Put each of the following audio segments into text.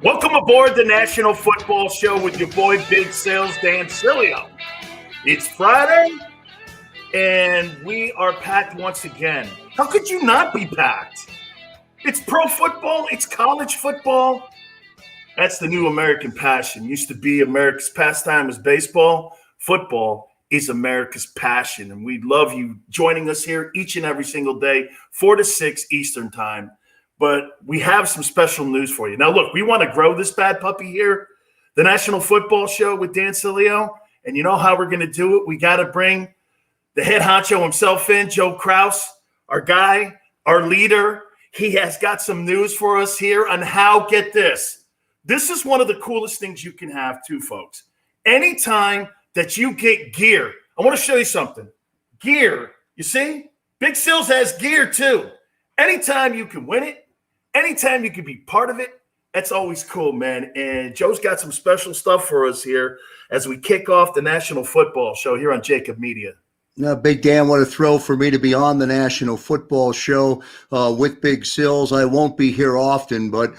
Welcome aboard the National Football Show with your boy Big Sales Dan Sileo. It's Friday, and we are packed once again. How could you not be packed? It's pro football. It's college football. That's the new American passion. Used to be America's pastime was baseball. Football is America's passion, and we love you joining us here each and every single day, 4 to 6 Eastern time. But we have some special news for you. Now, look, we want to grow this bad puppy here, the National Football Show with Dan Sileo. And you know how we're going to do it? We got to bring the head honcho himself in, Joe Kraus, our guy, our leader. He has got some news for us here on how, get this. This is one of the coolest things you can have too, folks. Anytime that you get gear, I want to show you something. Gear, you see? Big Sills has gear too. Anytime you can win it, anytime you can be part of it, that's always cool, man. And Joe's got some special stuff for us here as we kick off the National Football Show here on JAKIB Media. Big Dan, what a thrill for me to be on the National Football Show with Big Sills. I won't be here often, but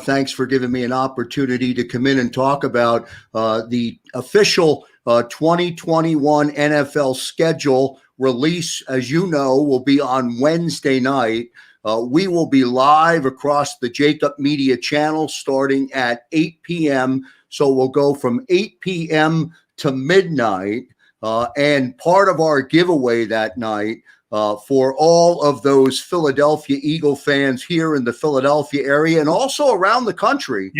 thanks for giving me an opportunity to come in and talk about the official 2021 NFL schedule release. As you know, will be on Wednesday night. We will be live across the JAKIB Media channel starting at 8 p.m. So we'll go from 8 p.m. to midnight. And part of our giveaway that night for all of those Philadelphia Eagle fans here in the Philadelphia area and also around the country.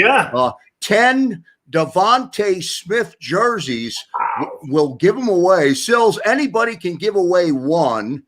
10 Devontae Smith jerseys. We'll give them away. Sills, anybody can give away one.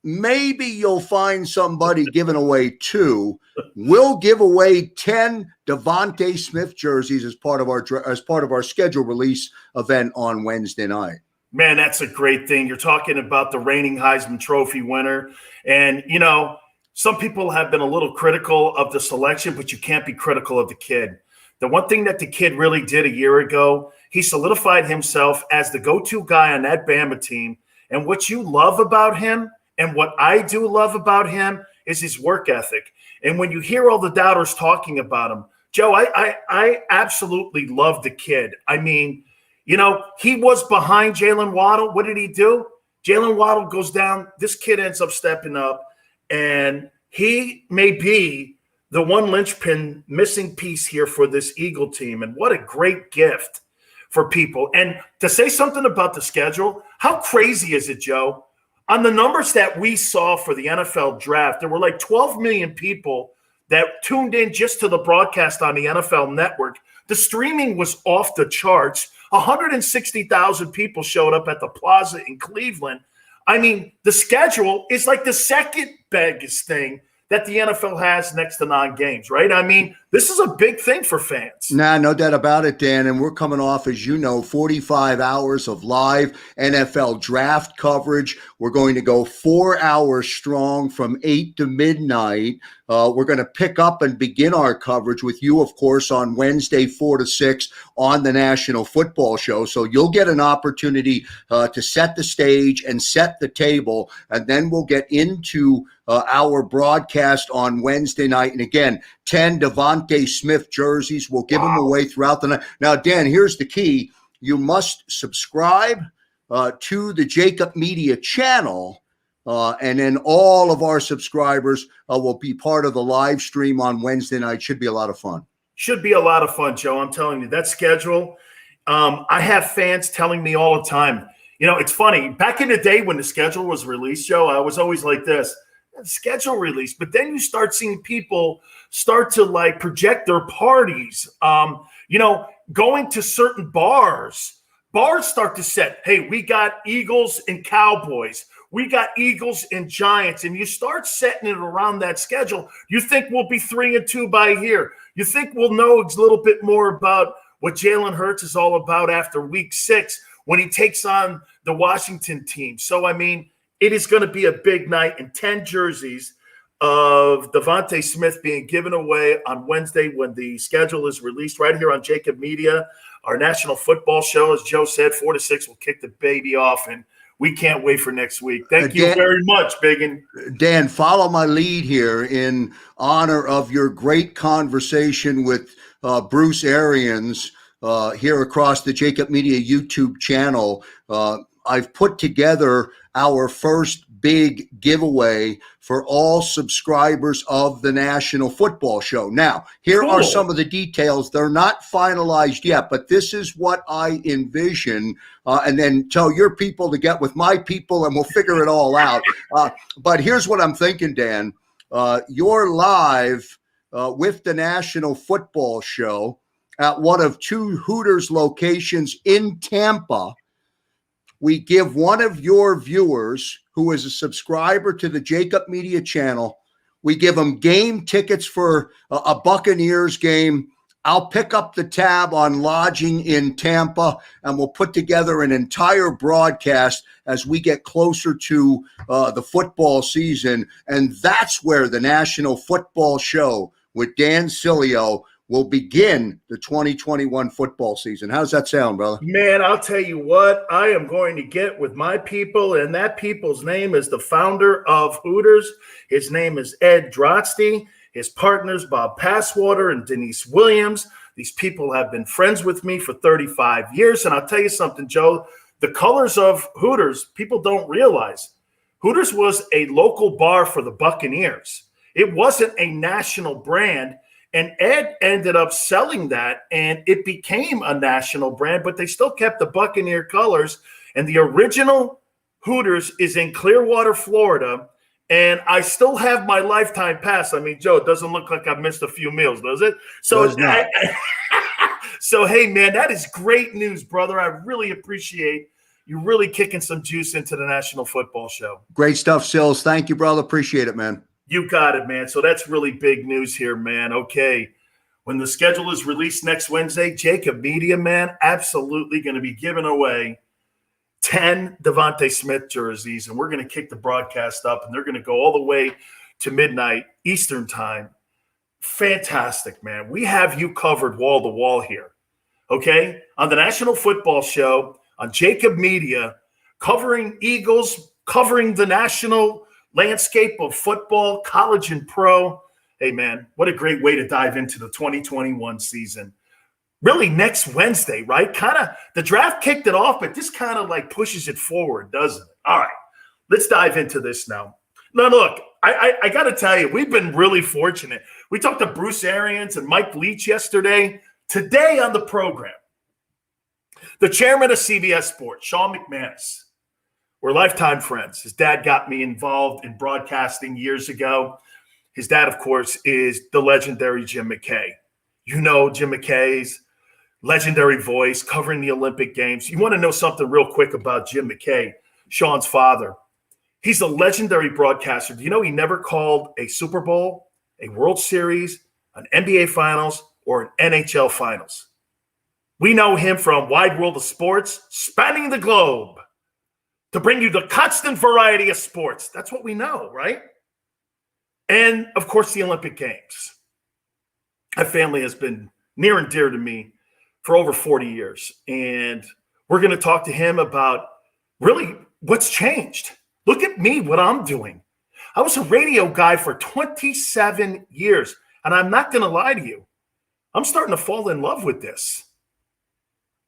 Maybe you'll find somebody giving away 2. We'll give away 10 Devontae Smith jerseys as part of our schedule release event on Wednesday night. Man, that's a great thing. You're talking about the reigning Heisman Trophy winner. And, you know, some people have been a little critical of the selection, but you can't be critical of the kid. The one thing that the kid really did a year ago, he solidified himself as the go-to guy on that Bama team. And what you love about him and what I do love about him is his work ethic. And when you hear all the doubters talking about him, Joe, I absolutely love the kid. I mean, you know, he was behind Jalen Waddle. What did he do? Jalen Waddle goes down. This kid ends up stepping up, and he may be the one linchpin missing piece here for this Eagle team. And what a great gift for people. And to say something about the schedule, how crazy is it, Joe? On the numbers that we saw for the NFL draft, there were like 12 million people that tuned in just to the broadcast on the NFL network. The streaming was off the charts. 160,000 people showed up at the Plaza in Cleveland. I mean, the schedule is like the second biggest thing that the NFL has next to non-games, right? I mean, this is a big thing for fans. Nah, no doubt about it, Dan. And we're coming off, as you know, 45 hours of live NFL draft coverage. We're going to go 4 hours strong from 8 to midnight. We're going to pick up and begin our coverage with you, of course, on Wednesday, 4 to 6 on the National Football Show. So you'll get an opportunity to set the stage and set the table, and then we'll get into our broadcast on Wednesday night. And again, 10 Devontae Smith jerseys. We'll give them away throughout the night. Now, Dan, here's the key. You must subscribe to the JAKIB Media channel, and then all of our subscribers will be part of the live stream on Wednesday night. Should be a lot of fun. Should be a lot of fun, Joe. I'm telling you, that schedule, I have fans telling me all the time. You know, it's funny. Back in the day when the schedule was released, Joe, I was always like this. Schedule release, but then you start seeing people start to like project their parties, you know, going to certain bars start to set, hey, we got Eagles and Cowboys, we got Eagles and Giants, and you start setting it around that schedule. You think we'll be 3-2 by here. You think we'll know a little bit more about what Jalen Hurts is all about after week 6 when he takes on the Washington team. So, I mean, it is going to be a big night, and 10 jerseys of Devontae Smith being given away on Wednesday when the schedule is released right here on JAKIB Media. Our National Football Show, as Joe said, 4 to 6 will kick the baby off, and we can't wait for next week. Thank you Dan, very much, Biggin. Dan, follow my lead here in honor of your great conversation with Bruce Arians here across the JAKIB Media YouTube channel. I've put together our first big giveaway for all subscribers of the National Football Show. Now, here are some of the details. They're not finalized yet, but this is what I envision. And then tell your people to get with my people, and we'll figure it all out. But here's what I'm thinking, Dan. You're live with the National Football Show at one of two Hooters locations in Tampa. We give one of your viewers who is a subscriber to the JAKIB Media channel, we give them game tickets for a Buccaneers game. I'll pick up the tab on lodging in Tampa, and we'll put together an entire broadcast as we get closer to the football season. And that's where the National Football Show with Dan Sileo will begin the 2021 football season. How's that sound, brother? Man, I'll tell you what, I am going to get with my people, and that people's name is the founder of Hooters. His name is Ed Drotsky. His partners, Bob Passwater and Denise Williams. These people have been friends with me for 35 years. And I'll tell you something, Joe, the colors of Hooters, people don't realize. Hooters was a local bar for the Buccaneers. It wasn't a national brand. And Ed ended up selling that, and it became a national brand, but they still kept the Buccaneer colors. And the original Hooters is in Clearwater, Florida. And I still have my lifetime pass. I mean, Joe, it doesn't look like I've missed a few meals, does it? So, so hey, man, that is great news, brother. I really appreciate you really kicking some juice into the National Football Show. Great stuff, Sills. Thank you, brother. Appreciate it, man. You got it, man. So that's really big news here, man. Okay. When the schedule is released next Wednesday, JAKIB Media, man, absolutely going to be giving away 10 Devontae Smith jerseys, and we're going to kick the broadcast up, and they're going to go all the way to midnight Eastern time. Fantastic, man. We have you covered wall to wall here, okay? On the National Football Show, on JAKIB Media, covering Eagles, covering the national landscape of football, college and pro. Hey, man, what a great way to dive into the 2021 season. Really next Wednesday, right? Kind of the draft kicked it off, but this kind of like pushes it forward, doesn't it? All right, let's dive into this now. Now, look, I got to tell you, we've been really fortunate. We talked to Bruce Arians and Mike Leach yesterday. Today on the program, the chairman of CBS Sports, Sean McManus. We're lifetime friends. His dad got me involved in broadcasting years ago. His dad, of course, is the legendary Jim McKay. You know Jim McKay's legendary voice covering the Olympic Games. You want to know something real quick about Jim McKay, Sean's father? He's a legendary broadcaster. Do you know he never called a Super Bowl, a World Series, an NBA Finals, or an NHL Finals? We know him from Wide World of Sports, spanning the globe, to bring you the constant variety of sports. That's what we know, right? And, of course, the Olympic Games. That family has been near and dear to me for over 40 years. And we're going to talk to him about really what's changed. Look at me, what I'm doing. I was a radio guy for 27 years. And I'm not going to lie to you. I'm starting to fall in love with this.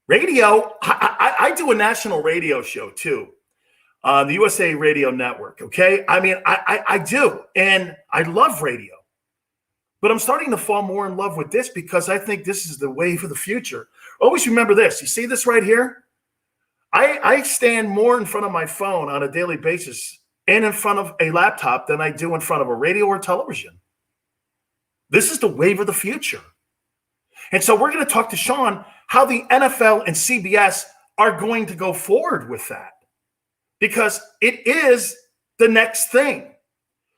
Radio, I do a national radio show too. The USA Radio Network, okay? I mean, I do, and I love radio. But I'm starting to fall more in love with this because I think this is the wave of the future. Always remember this. You see this right here? I stand more in front of my phone on a daily basis and in front of a laptop than I do in front of a radio or television. This is the wave of the future. And so we're going to talk to Sean how the NFL and CBS are going to go forward with that. Because it is the next thing.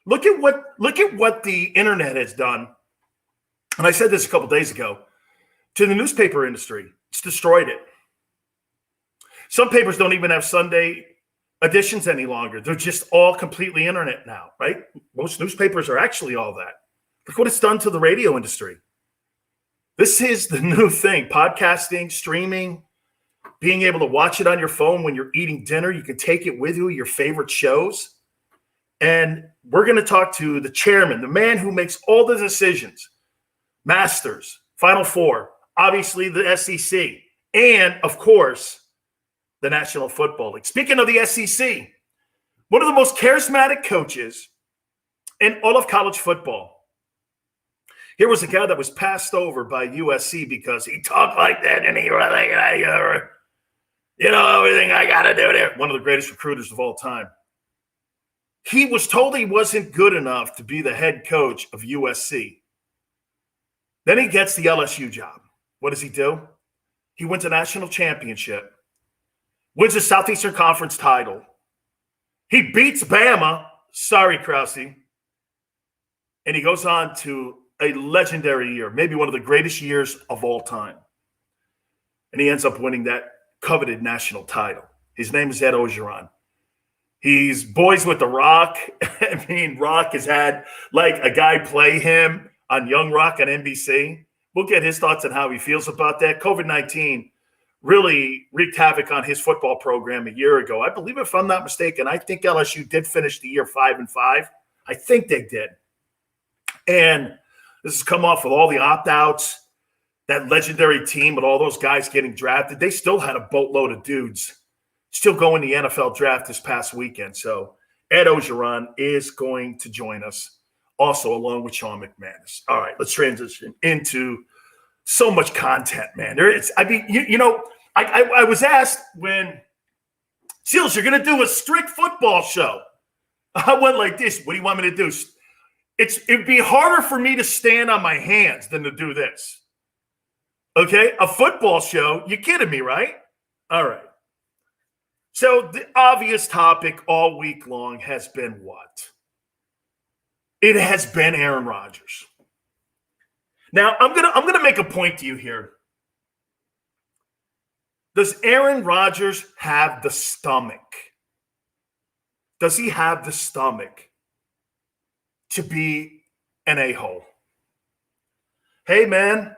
Look at what the internet has done. And I said this a couple days ago to the newspaper industry. It's destroyed it. Some papers don't even have Sunday editions any longer. They're just all completely internet now, right? Most newspapers are actually all that. Look what it's done to the radio industry. This is the new thing. Podcasting, streaming. being able to watch it on your phone when you're eating dinner. You can take it with you, your favorite shows. And we're going to talk to the chairman, the man who makes all the decisions, Masters, Final Four, obviously the SEC, and, of course, the National Football League. Speaking of the SEC, one of the most charismatic coaches in all of college football. Here was a guy that was passed over by USC because he talked like that and he really, everything I got to do there. One of the greatest recruiters of all time. He was told he wasn't good enough to be the head coach of USC. Then he gets the LSU job. What does he do? He wins a national championship, wins a Southeastern Conference title. He beats Bama. Sorry, Krause. And he goes on to a legendary year, maybe one of the greatest years of all time. And he ends up winning that coveted national title. His name is Ed Orgeron. He's boys with the Rock. I mean, Rock has had like a guy play him on Young Rock on NBC. We'll get his thoughts on how he feels about that. COVID-19 really wreaked havoc on his football program a year ago. I believe, if I'm not mistaken, I think LSU did finish the year 5-5. I think they did. And this has come off with all the opt-outs, that legendary team with all those guys getting drafted. They still had a boatload of dudes still going the NFL draft this past weekend. So Ed Orgeron is going to join us also, along with Sean McManus. All right, let's transition into so much content, man. I was asked when, Seals, you're going to do a strict football show. I went like this. What do you want me to do? It'd be harder for me to stand on my hands than to do this. Okay? A football show? You kidding me, right? All right. So the obvious topic all week long has been what? It has been Aaron Rodgers. Now, I'm gonna make a point to you here. Does Aaron Rodgers have the stomach? Does he have the stomach to be an a-hole? Hey, man,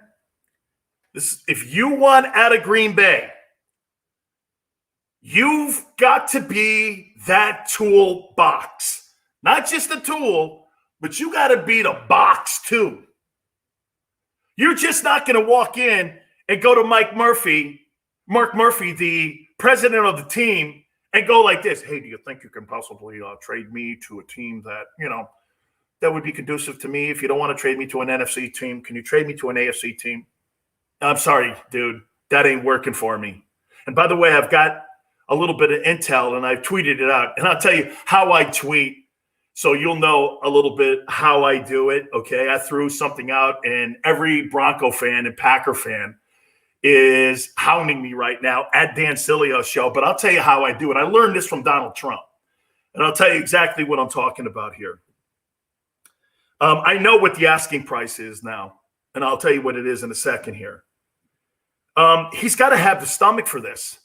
if you want out of Green Bay, you've got to be that toolbox. Not just a tool, but you got to be the box too. You're just not going to walk in and go to Mark Murphy, the president of the team, and go like this. Hey, do you think you can possibly trade me to a team that, that would be conducive to me? If you don't want to trade me to an NFC team, can you trade me to an AFC team? I'm sorry, dude. That ain't working for me. And by the way, I've got a little bit of intel, and I've tweeted it out. And I'll tell you how I tweet, so you'll know a little bit how I do it, okay? I threw something out, and every Bronco fan and Packer fan is hounding me right now at Dan Sileo Show. But I'll tell you how I do it. I learned this from Donald Trump, and I'll tell you exactly what I'm talking about here. I know what the asking price is now, and I'll tell you what it is in a second here. He's got to have the stomach for this.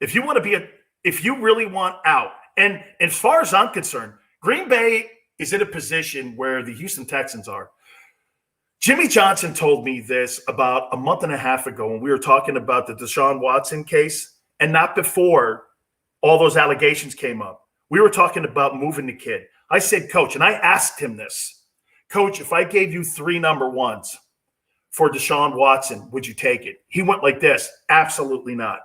If you want to if you really want out, and as far as I'm concerned, Green Bay is in a position where the Houston Texans are. Jimmy Johnson told me this about a month and a half ago when we were talking about the Deshaun Watson case, and not before all those allegations came up. We were talking about moving the kid. I said, Coach, and I asked him this, Coach, if I gave you 3 number ones for Deshaun Watson, would you take it? He went like this, absolutely not.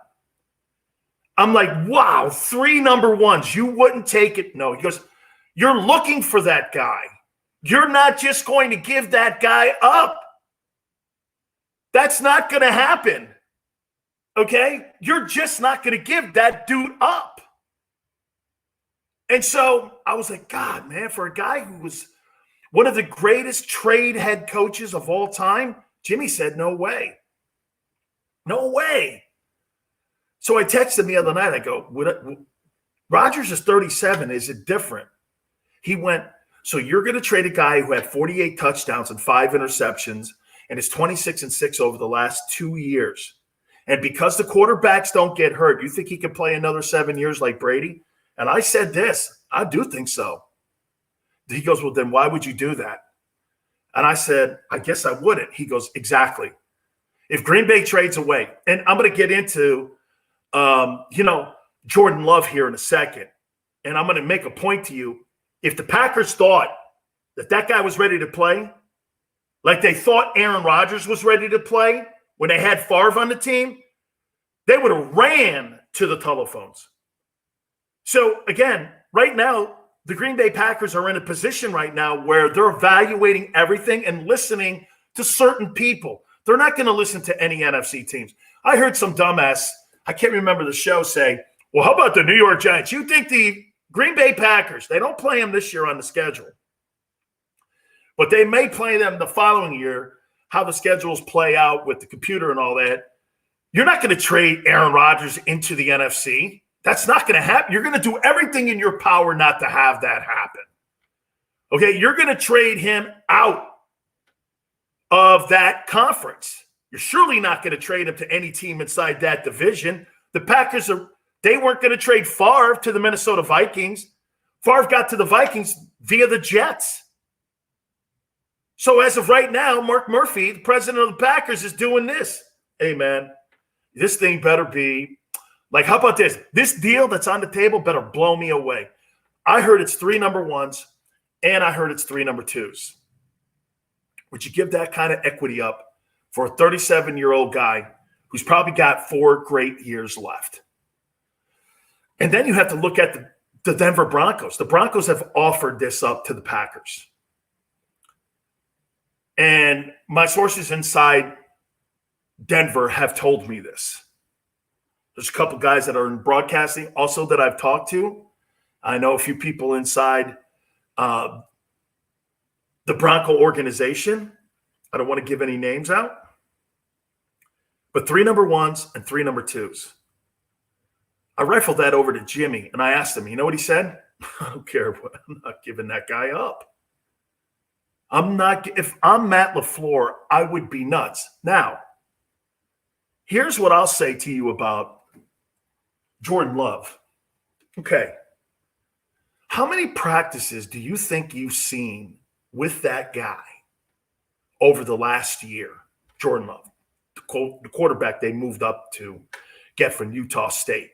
I'm like, wow, 3 number ones, you wouldn't take it? No. He goes, you're looking for that guy. You're not just going to give that guy up. That's not going to happen. Okay? You're just not going to give that dude up. And so I was like, God, man, for a guy who was one of the greatest trade head coaches of all time, Jimmy said, no way. No way. So I texted him the other night. I go, Rodgers is 37. Is it different? He went, so you're going to trade a guy who had 48 touchdowns and 5 interceptions and is 26-6 over the last 2 years. And because the quarterbacks don't get hurt, you think he can play another 7 years like Brady? And I said this, I do think so. He goes, well, then why would you do that? And I said, I guess I wouldn't. He goes, exactly. If Green Bay trades away, and I'm going to get into Jordan Love here in a second. And I'm going to make a point to you. If the Packers thought that guy was ready to play, like they thought Aaron Rodgers was ready to play when they had Favre on the team, they would have ran to the telephones. So, again, right now, the Green Bay Packers are in a position right now where they're evaluating everything and listening to certain people. They're not going to listen to any NFC teams. I heard some dumbass, I can't remember the show, say, well, how about the New York Giants? You think the Green Bay Packers, they don't play them this year on the schedule, but they may play them the following year, how the schedules play out with the computer and all that. You're not going to trade Aaron Rodgers into the NFC. That's not going to happen. You're going to do everything in your power not to have that happen. Okay, you're going to trade him out of that conference. You're surely not going to trade him to any team inside that division. The Packers they weren't going to trade Favre to the Minnesota Vikings. Favre got to the Vikings via the Jets. So as of right now, Mark Murphy, the president of the Packers, is doing this. Hey, man, this thing better be like, how about this? This deal that's on the table better blow me away. I heard it's 3 number ones, and I heard it's 3 number twos. Would you give that kind of equity up for a 37-year-old guy who's probably got 4 great years left? And then you have to look at the Denver Broncos. The Broncos have offered this up to the Packers. And my sources inside Denver have told me this. There's a couple guys that are in broadcasting also that I've talked to. I know a few people inside the Bronco organization. I don't want to give any names out. But 3 number ones and 3 number twos. I rifled that over to Jimmy, and I asked him, you know what he said? I don't care what. I'm not giving that guy up. If I'm Matt LaFleur, I would be nuts. Now, here's what I'll say to you about Jordan Love. Okay. How many practices do you think you've seen with that guy over the last year? Jordan Love, the quarterback they moved up to get from Utah State.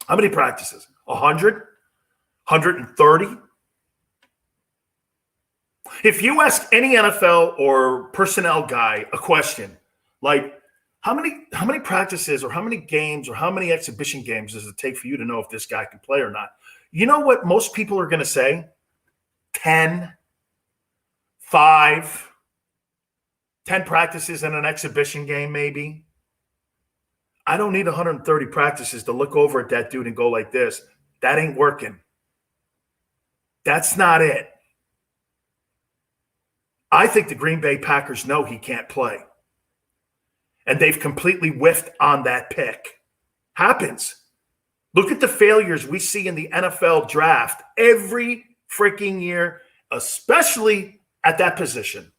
How many practices? 100? 130? If you ask any NFL or personnel guy a question like, how many practices or how many games or how many exhibition games does it take for you to know if this guy can play or not? You know what most people are going to say? 10, 5, 10 practices in an exhibition game maybe. I don't need 130 practices to look over at that dude and go like this. That ain't working. That's not it. I think the Green Bay Packers know he can't play. And they've completely whiffed on that pick. Happens. Look at the failures we see in the NFL draft every freaking year, especially at that position.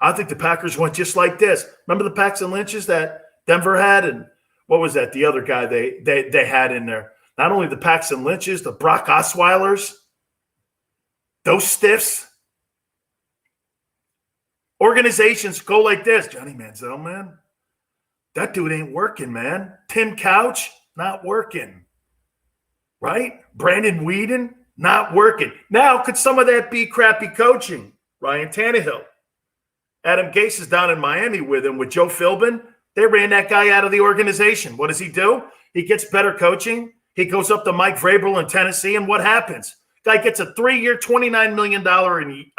I think the Packers went just like this. Remember the Paxton Lynches that Denver had? And what was that? The other guy they had in there. Not only the Paxton Lynches, the Brock Osweilers, those stiffs. Organizations go like this. Johnny Manziel, man. That dude ain't working, man. Tim Couch, not working. Right? Brandon Weeden, not working. Now, could some of that be crappy coaching? Ryan Tannehill. Adam Gase is down in Miami with him, with Joe Philbin. They ran that guy out of the organization. What does he do? He gets better coaching. He goes up to Mike Vrabel in Tennessee, and what happens? Guy gets a 3-year, $29 million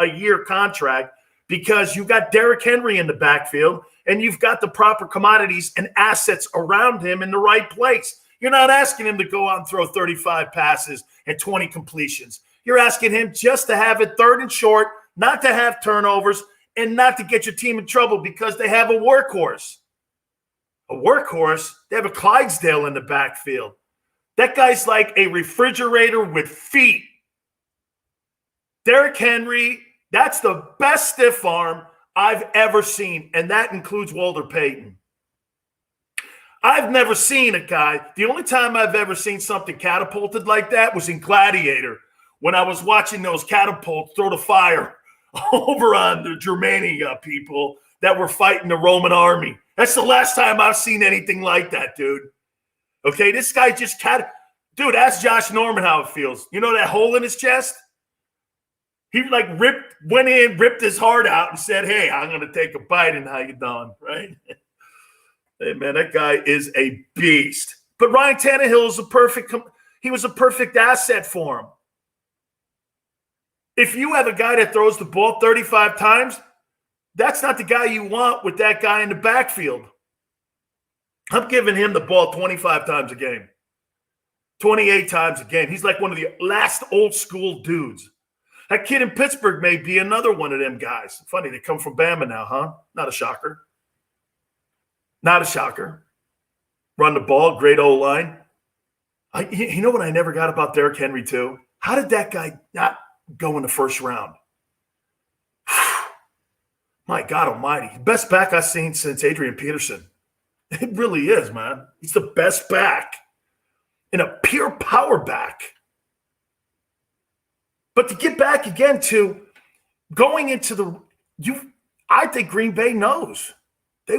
a year contract because you got Derrick Henry in the backfield and you've got the proper commodities and assets around him in the right place. You're not asking him to go out and throw 35 passes and 20 completions. You're asking him just to have it 3rd and short, not to have turnovers, and not to get your team in trouble because they have a workhorse. A workhorse? They have a Clydesdale in the backfield. That guy's like a refrigerator with feet. Derrick Henry, that's the best stiff arm I've ever seen, and that includes Walter Payton. I've never seen a guy. The only time I've ever seen something catapulted like that was in Gladiator when I was watching those catapults throw the fire over on the Germania people that were fighting the Roman army. That's the last time I've seen anything like that, dude. Okay, this guy just dude, ask Josh Norman how it feels. You know that hole in his chest? He went in, ripped his heart out and said, hey, I'm going to take a bite and how you doing, right? Hey, man, that guy is a beast. But Ryan Tannehill is he was a perfect asset for him. If you have a guy that throws the ball 35 times, that's not the guy you want with that guy in the backfield. I'm giving him the ball 25 times a game, 28 times a game. He's like one of the last old school dudes. That kid in Pittsburgh may be another one of them guys. Funny, they come from Bama now, huh? Not a shocker. Not a shocker. Run the ball, great O-line. You know what I never got about Derrick Henry, too? How did that guy not go in the first round? My God almighty. Best back I've seen since Adrian Peterson. It really is, man. He's the best back and a pure power back. But to get back again to going into I think Green Bay knows. How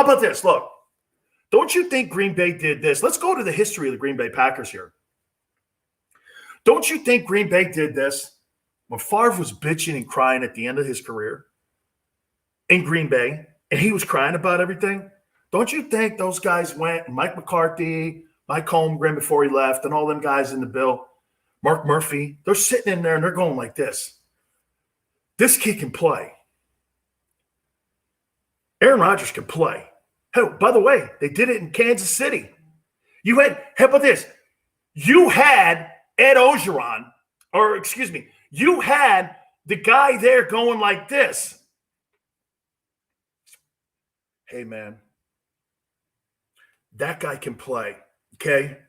about this? Look, don't you think Green Bay did this? Let's go to the history of the Green Bay Packers here. Don't you think Green Bay did this when Favre was bitching and crying at the end of his career in Green Bay, and he was crying about everything? Don't you think those guys went, Mike McCarthy, Mike Holmgren before he left, and all them guys in the Bill, Mark Murphy, they're sitting in there and they're going like this. This kid can play. Aaron Rodgers can play. Hey, by the way, they did it in Kansas City. How about this? You had Ed Orgeron, you had the guy there going like this. Hey, man, that guy can play, okay?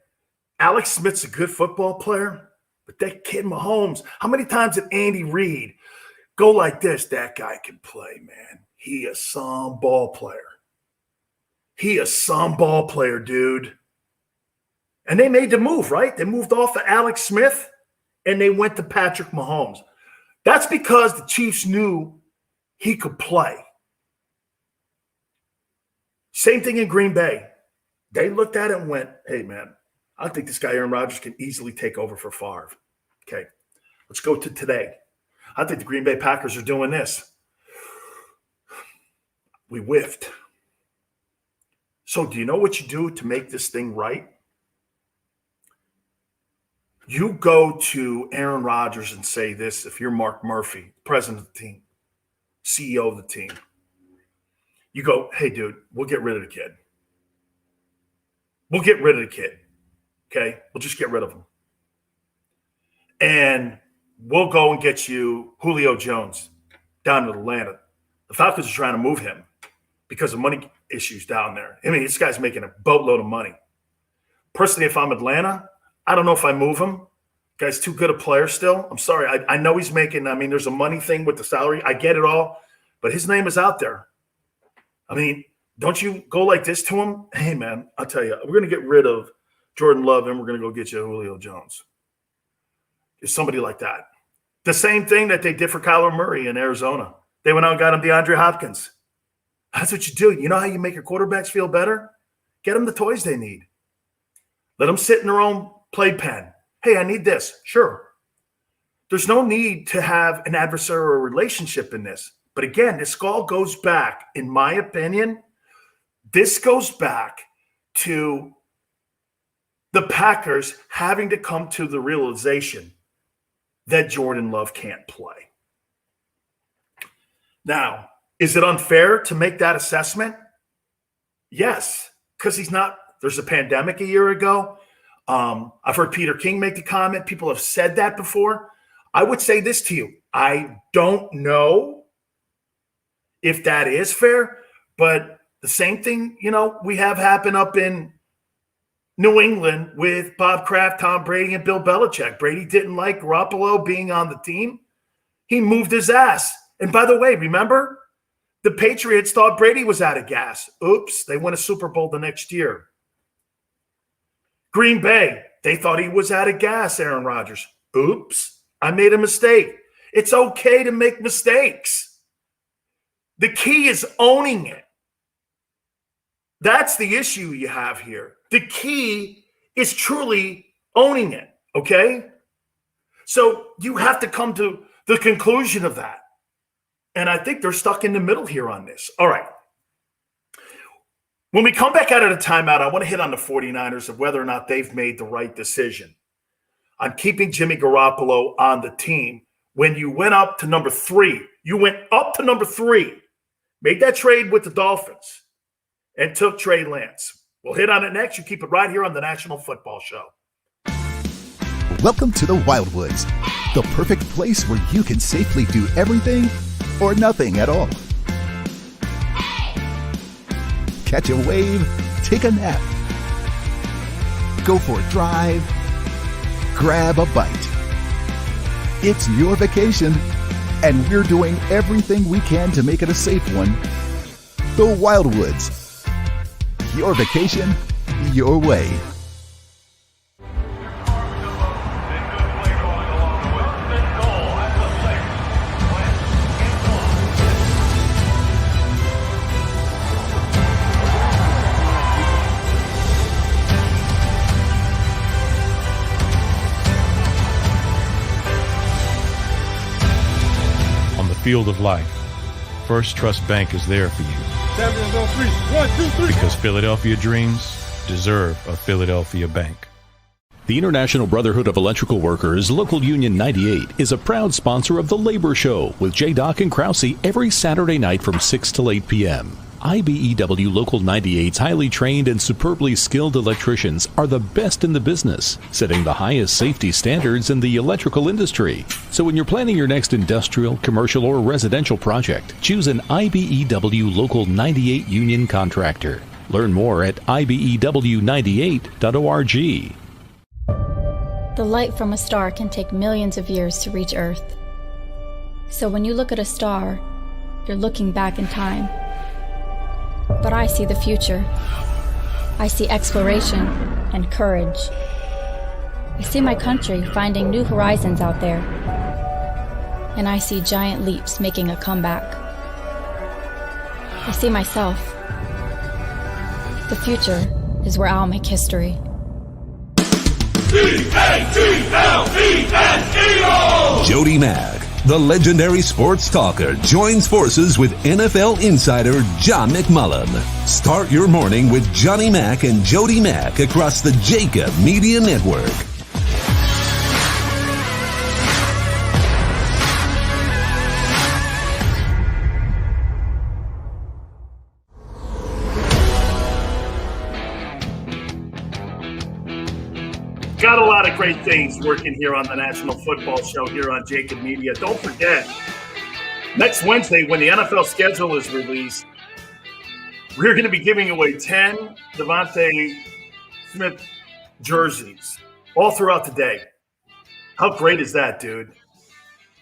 Alex Smith's a good football player, but that kid Mahomes, how many times did Andy Reid go like this? That guy can play, man. He is some ball player. He is some ball player, dude. And they made the move, right? They moved off of Alex Smith, and they went to Patrick Mahomes. That's because the Chiefs knew he could play. Same thing in Green Bay. They looked at it and went, hey, man, I think this guy Aaron Rodgers can easily take over for Favre. Okay, let's go to today. I think the Green Bay Packers are doing this. We whiffed. So do you know what you do to make this thing right? You go to Aaron Rodgers and say this if you're Mark Murphy, president of the team, CEO of the team. You go, hey, dude, we'll get rid of the kid. We'll get rid of the kid, okay? We'll just get rid of him. And we'll go and get you Julio Jones down to Atlanta. The Falcons are trying to move him because of money issues down there. I mean, this guy's making a boatload of money. Personally, if I'm Atlanta, I don't know if I move him. Guy's too good a player still. I'm sorry. I know he's making, there's a money thing with the salary. I get it all. But his name is out there. I mean, don't you go like this to him? Hey, man, I'll tell you, we're going to get rid of Jordan Love and we're going to go get you Julio Jones. It's somebody like that. The same thing that they did for Kyler Murray in Arizona. They went out and got him DeAndre Hopkins. That's what you do. You know how you make your quarterbacks feel better? Get them the toys they need. Let them sit in their own playpen. Hey, I need this. Sure. There's no need to have an adversarial relationship in this. But again, this all goes back, in my opinion, this goes back to the Packers having to come to the realization that Jordan Love can't play. Now, is it unfair to make that assessment? Yes, because he's not. There's a pandemic a year ago. I've heard Peter King make the comment. People have said that before. I would say this to you. I don't know if that is fair, but the same thing, we have happen up in New England with Bob Kraft, Tom Brady, and Bill Belichick. Brady didn't like Garoppolo being on the team. He moved his ass. And by the way, remember? The Patriots thought Brady was out of gas. Oops, they won a Super Bowl the next year. Green Bay, they thought he was out of gas, Aaron Rodgers. Oops, I made a mistake. It's okay to make mistakes. The key is owning it. That's the issue you have here. The key is truly owning it, okay? So you have to come to the conclusion of that. And I think they're stuck in the middle here on this. All right. When we come back out of the timeout, I want to hit on the 49ers of whether or not they've made the right decision on keeping Jimmy Garoppolo on the team when you went up to number 3. You went up to number 3, made that trade with the Dolphins, and took Trey Lance. We'll hit on it next. You keep it right here on the National Football Show. Welcome to the Wildwoods, the perfect place where you can safely do everything or nothing at all. Catch a wave, take a nap, go for a drive, grab a bite. It's your vacation, and we're doing everything we can to make it a safe one. The Wildwoods. Your vacation, your way. Field of life, First Trust Bank is there for you. Champions on 3. 1, 2, 3. Because Philadelphia dreams deserve a Philadelphia bank. The International Brotherhood of Electrical Workers, Local Union 98, is a proud sponsor of The Labor Show with J. Doc and Krause every Saturday night from 6 till 8 p.m. IBEW Local 98's highly trained and superbly skilled electricians are the best in the business, setting the highest safety standards in the electrical industry. So when you're planning your next industrial, commercial, or residential project, choose an IBEW Local 98 union contractor. Learn more at ibew98.org. The light from a star can take millions of years to reach Earth. So when you look at a star, you're looking back in time. But I see the future. I see exploration and courage. I see my country finding new horizons out there. And I see giant leaps making a comeback. I see myself. The future is where I'll make history. D-A-T-L-E-N-E-O! Jody Mack, the legendary sports talker, joins forces with NFL insider John McMullen. Start your morning with Johnny Mack and Jody Mack across the JAKIB Media Network. Got a lot of great things working here on the National Football Show here on JAKIB Media. Don't forget, next Wednesday when the NFL schedule is released, we're going to be giving away 10 Devontae Smith jerseys all throughout the day. How great is that, dude?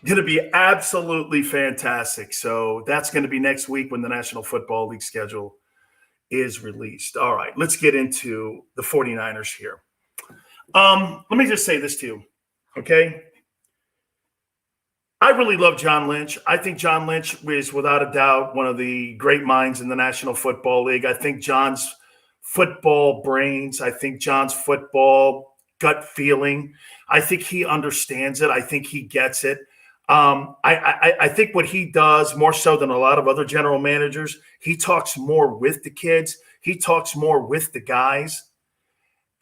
Going to be absolutely fantastic. So that's going to be next week when the National Football League schedule is released. All right, let's get into the 49ers here. Let me just say this to you, okay? I really love John Lynch. I think John Lynch is without a doubt one of the great minds in the National Football League. I think John's football brains, I think John's football gut feeling, I think he understands it. I think he gets it. I think what he does more so than a lot of other general managers, he talks more with the kids. He talks more with the guys.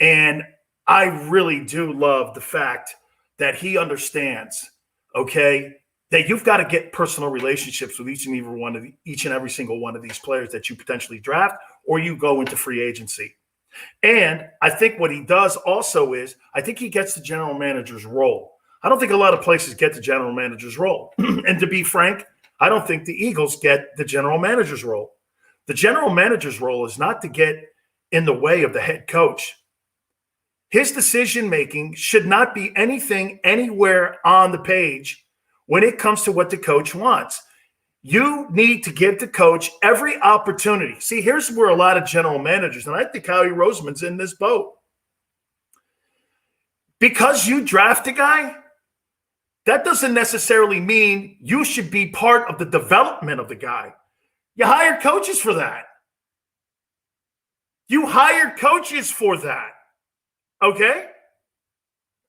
And I really do love the fact that he understands, okay, that you've got to get personal relationships with each and every single one of these players that you potentially draft or you go into free agency. And I think what he does also is I think he gets the general manager's role. I don't think a lot of places get the general manager's role. And to be frank, I don't think the Eagles get the general manager's role. The general manager's role is not to get in the way of the head coach. His decision-making should not be anything anywhere on the page when it comes to what the coach wants. You need to give the coach every opportunity. See, here's where a lot of general managers, and I think Howie Roseman's in this boat. Because you draft a guy, that doesn't necessarily mean you should be part of the development of the guy. You hired coaches for that. You hired coaches for that. Okay?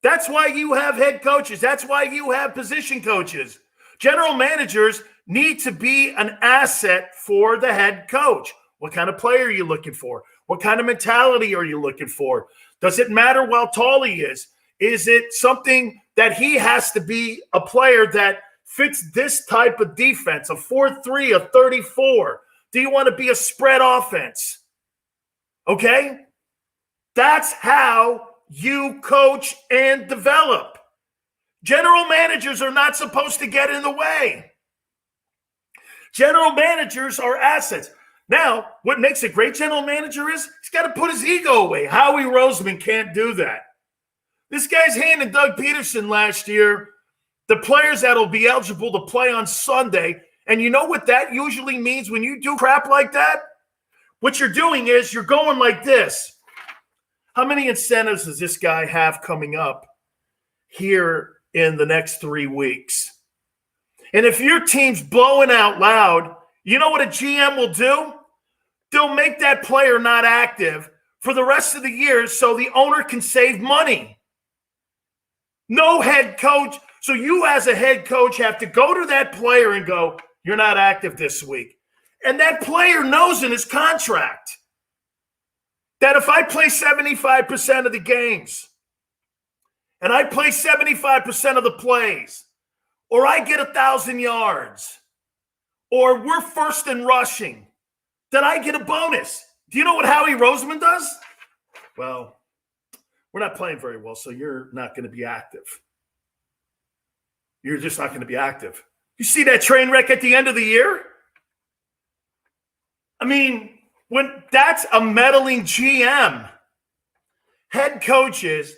That's why you have head coaches. That's why you have position coaches. General managers need to be an asset for the head coach. What kind of player are you looking for? What kind of mentality are you looking for? Does it matter how tall he is? Is it something that he has to be a player that fits this type of defense, a 4-3, a 34? Do you want to be a spread offense? Okay? That's how you coach and develop. General managers are not supposed to get in the way. General managers are assets. Now, what makes a great general manager is he's got to put his ego away. Howie Roseman can't do that. This guy's handing Doug Peterson last year the players that will be eligible to play on Sunday. And you know what that usually means when you do crap like that? What you're doing is you're going like this. How many incentives does this guy have coming up here in the next 3 weeks? And if your team's blowing out loud, you know what a GM will do? They'll make that player not active for the rest of the year so the owner can save money. No head coach. So you as a head coach have to go to that player and go, you're not active this week. And that player knows in his contract that if I play 75% of the games and I play 75% of the plays, or I get 1,000 yards, or we're first in rushing, then I get a bonus. Do you know what Howie Roseman does? Well, we're not playing very well, so you're not going to be active. You're just not going to be active. You see that train wreck at the end of the year? I mean, when that's a meddling GM. Head coaches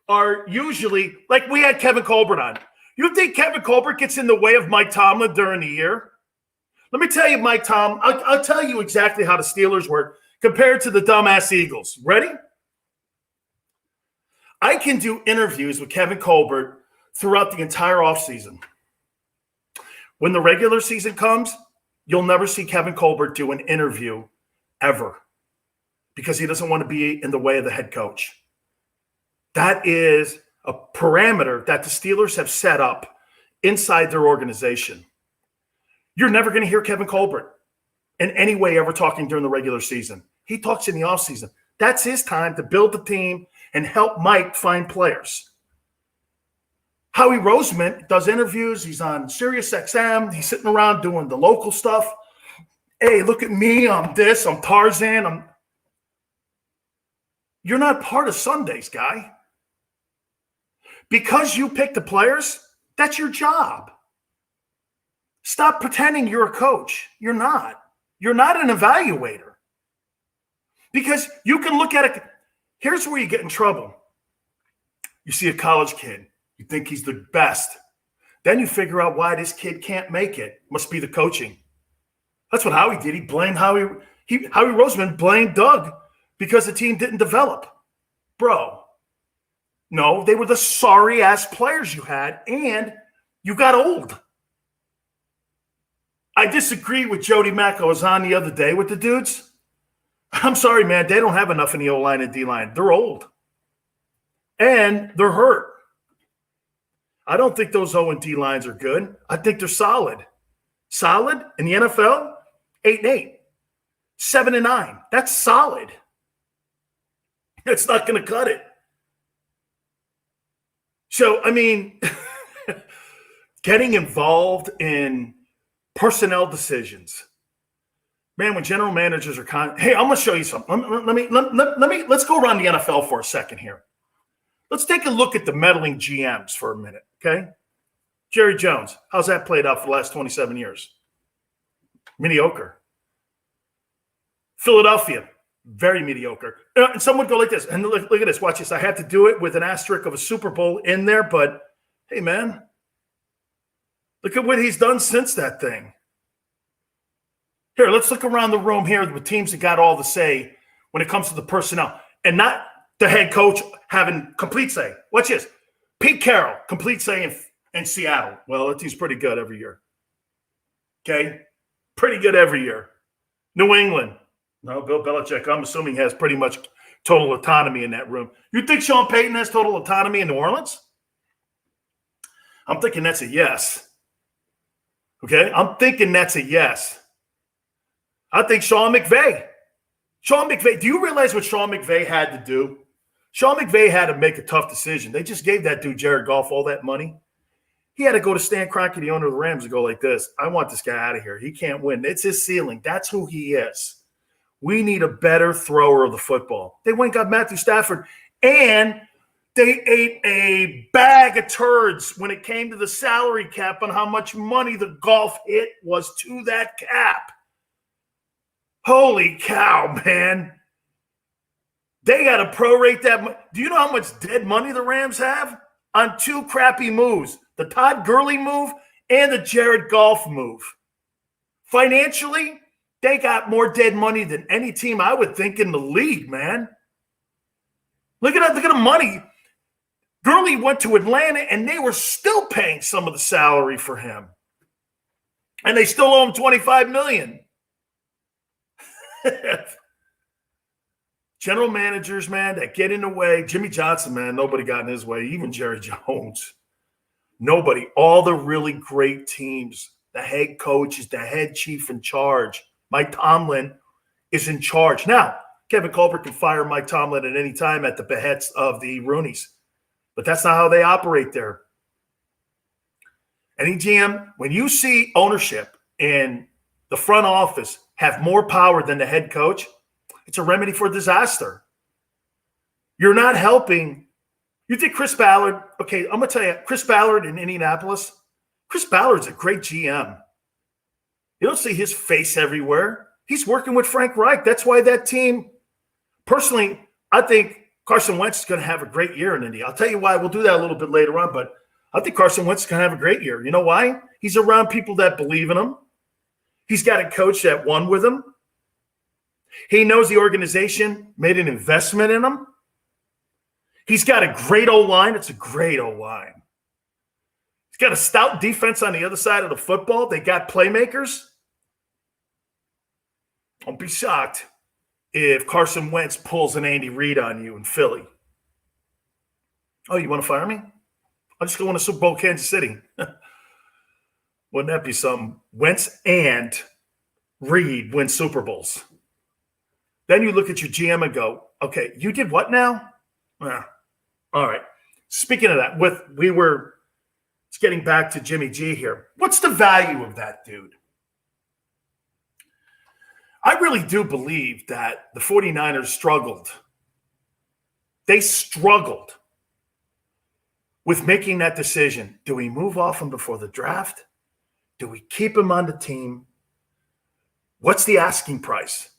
are usually, like we had Kevin Colbert on. You think Kevin Colbert gets in the way of Mike Tomlin during the year? Let me tell you, Mike Tomlin, I'll tell you exactly how the Steelers work compared to the dumbass Eagles. Ready? I can do interviews with Kevin Colbert throughout the entire offseason. When the regular season comes, you'll never see Kevin Colbert do an interview ever because he doesn't want to be in the way of the head coach. That is a parameter that the Steelers have set up inside their organization. You're never going to hear Kevin Colbert in any way ever talking during the regular season. He talks in the offseason. That's his time to build the team and help Mike find players. Howie Roseman does interviews. He's on Sirius XM. He's sitting around doing the local stuff. Hey, look at me. I'm this. I'm Tarzan. You're not part of Sundays, guy. Because you pick the players, that's your job. Stop pretending you're a coach. You're not. You're not an evaluator. Because you can look at it. Here's where you get in trouble. You see a college kid. You think he's the best. Then you figure out why this kid can't make it. Must be the coaching. That's what Howie did. He blamed Howie Roseman blamed Doug because the team didn't develop. Bro, no, they were the sorry-ass players you had, and you got old. I disagree with Jody Mack. I was on the other day with the dudes. I'm sorry, man. They don't have enough in the O-line and D-line. They're old. And they're hurt. I don't think those O and D lines are good. I think they're solid. Solid in the NFL, 8-8, 7-9. That's solid. It's not going to cut it. So, I mean, getting involved in personnel decisions. Man, when general managers are hey, I'm going to show you something. Let's go around the NFL for a second here. Let's take a look at the meddling GMs for a minute, okay? Jerry Jones, how's that played out for the last 27 years? Mediocre. Philadelphia, very mediocre. And some would go like this, and look at this, watch this. I had to do it with an asterisk of a Super Bowl in there, but hey, man, look at what he's done since that thing. Here, let's look around the room here with teams that got all the say when it comes to the personnel, and not the head coach having complete say. Watch this. Pete Carroll, complete say in Seattle. Well, that team's pretty good every year. Okay? Pretty good every year. New England. No, Bill Belichick, I'm assuming, has pretty much total autonomy in that room. You think Sean Payton has total autonomy in New Orleans? I'm thinking that's a yes. Okay? I'm thinking that's a yes. I think Sean McVay. Do you realize what Sean McVay had to do? Sean McVay had to make a tough decision. They just gave that dude, Jared Goff, all that money. He had to go to Stan Kroenke, the owner of the Rams, and go like this: I want this guy out of here. He can't win. It's his ceiling. That's who he is. We need a better thrower of the football. They went and got Matthew Stafford, and they ate a bag of turds when it came to the salary cap on how much money the Goff hit was to that cap. Holy cow, man. They got to prorate that. Do you know how much dead money the Rams have on two crappy moves? The Todd Gurley move and the Jared Goff move. Financially, they got more dead money than any team I would think in the league, man. Look at the money. Gurley went to Atlanta, and they were still paying some of the salary for him. And they still owe him $25 million. General managers, man, that get in the way. Jimmy Johnson, man, nobody got in his way. Even Jerry Jones. Nobody. All the really great teams, the head coach is the head chief in charge. Mike Tomlin is in charge. Now, Kevin Colbert can fire Mike Tomlin at any time at the behest of the Rooneys. But that's not how they operate there. Any GM, when you see ownership and the front office have more power than the head coach, it's a remedy for disaster. You're not helping. You think Chris Ballard, okay, I'm going to tell you, Chris Ballard in Indianapolis, Chris Ballard's a great GM. You don't see his face everywhere. He's working with Frank Reich. That's why that team, personally, I think Carson Wentz is going to have a great year in Indy. I'll tell you why. We'll do that a little bit later on, but I think Carson Wentz is going to have a great year. You know why? He's around people that believe in him. He's got a coach that won with him. He knows the organization made an investment in him. He's got a great O-line. It's a great O-line. He's got a stout defense on the other side of the football. They got playmakers. Don't be shocked if Carson Wentz pulls an Andy Reid on you in Philly. Oh, you want to fire me? I'll just go win a Super Bowl Kansas City. Wouldn't that be something? Wentz and Reid win Super Bowls. Then you look at your GM and go, okay, you did what now? All right. Speaking of that, it's getting back to Jimmy G here. What's the value of that dude? I really do believe that the 49ers struggled. They struggled with making that decision. Do we move off him before the draft? Do we keep him on the team? What's the asking price?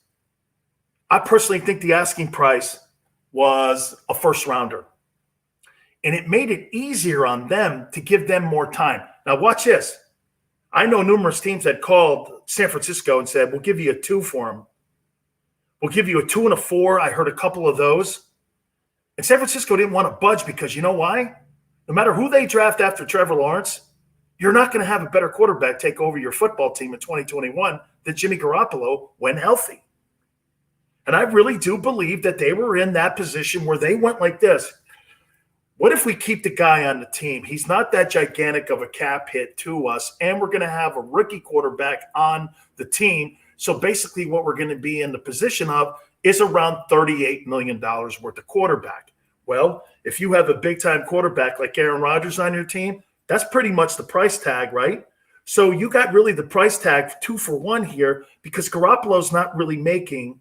I personally think the asking price was a first rounder. And it made it easier on them to give them more time. Now watch this. I know numerous teams that called San Francisco and said, we'll give you a 2 for him. We'll give you a 2 and a 4. I heard a couple of those. And San Francisco didn't want to budge because you know why? No matter who they draft after Trevor Lawrence, you're not going to have a better quarterback take over your football team in 2021 than Jimmy Garoppolo when healthy. And I really do believe that they were in that position where they went like this. What if we keep the guy on the team? He's not that gigantic of a cap hit to us, and we're going to have a rookie quarterback on the team. So basically what we're going to be in the position of is around $38 million worth of quarterback. Well, if you have a big-time quarterback like Aaron Rodgers on your team, that's pretty much the price tag, right? So you got really the price tag 2 for 1 here because Garoppolo's not really making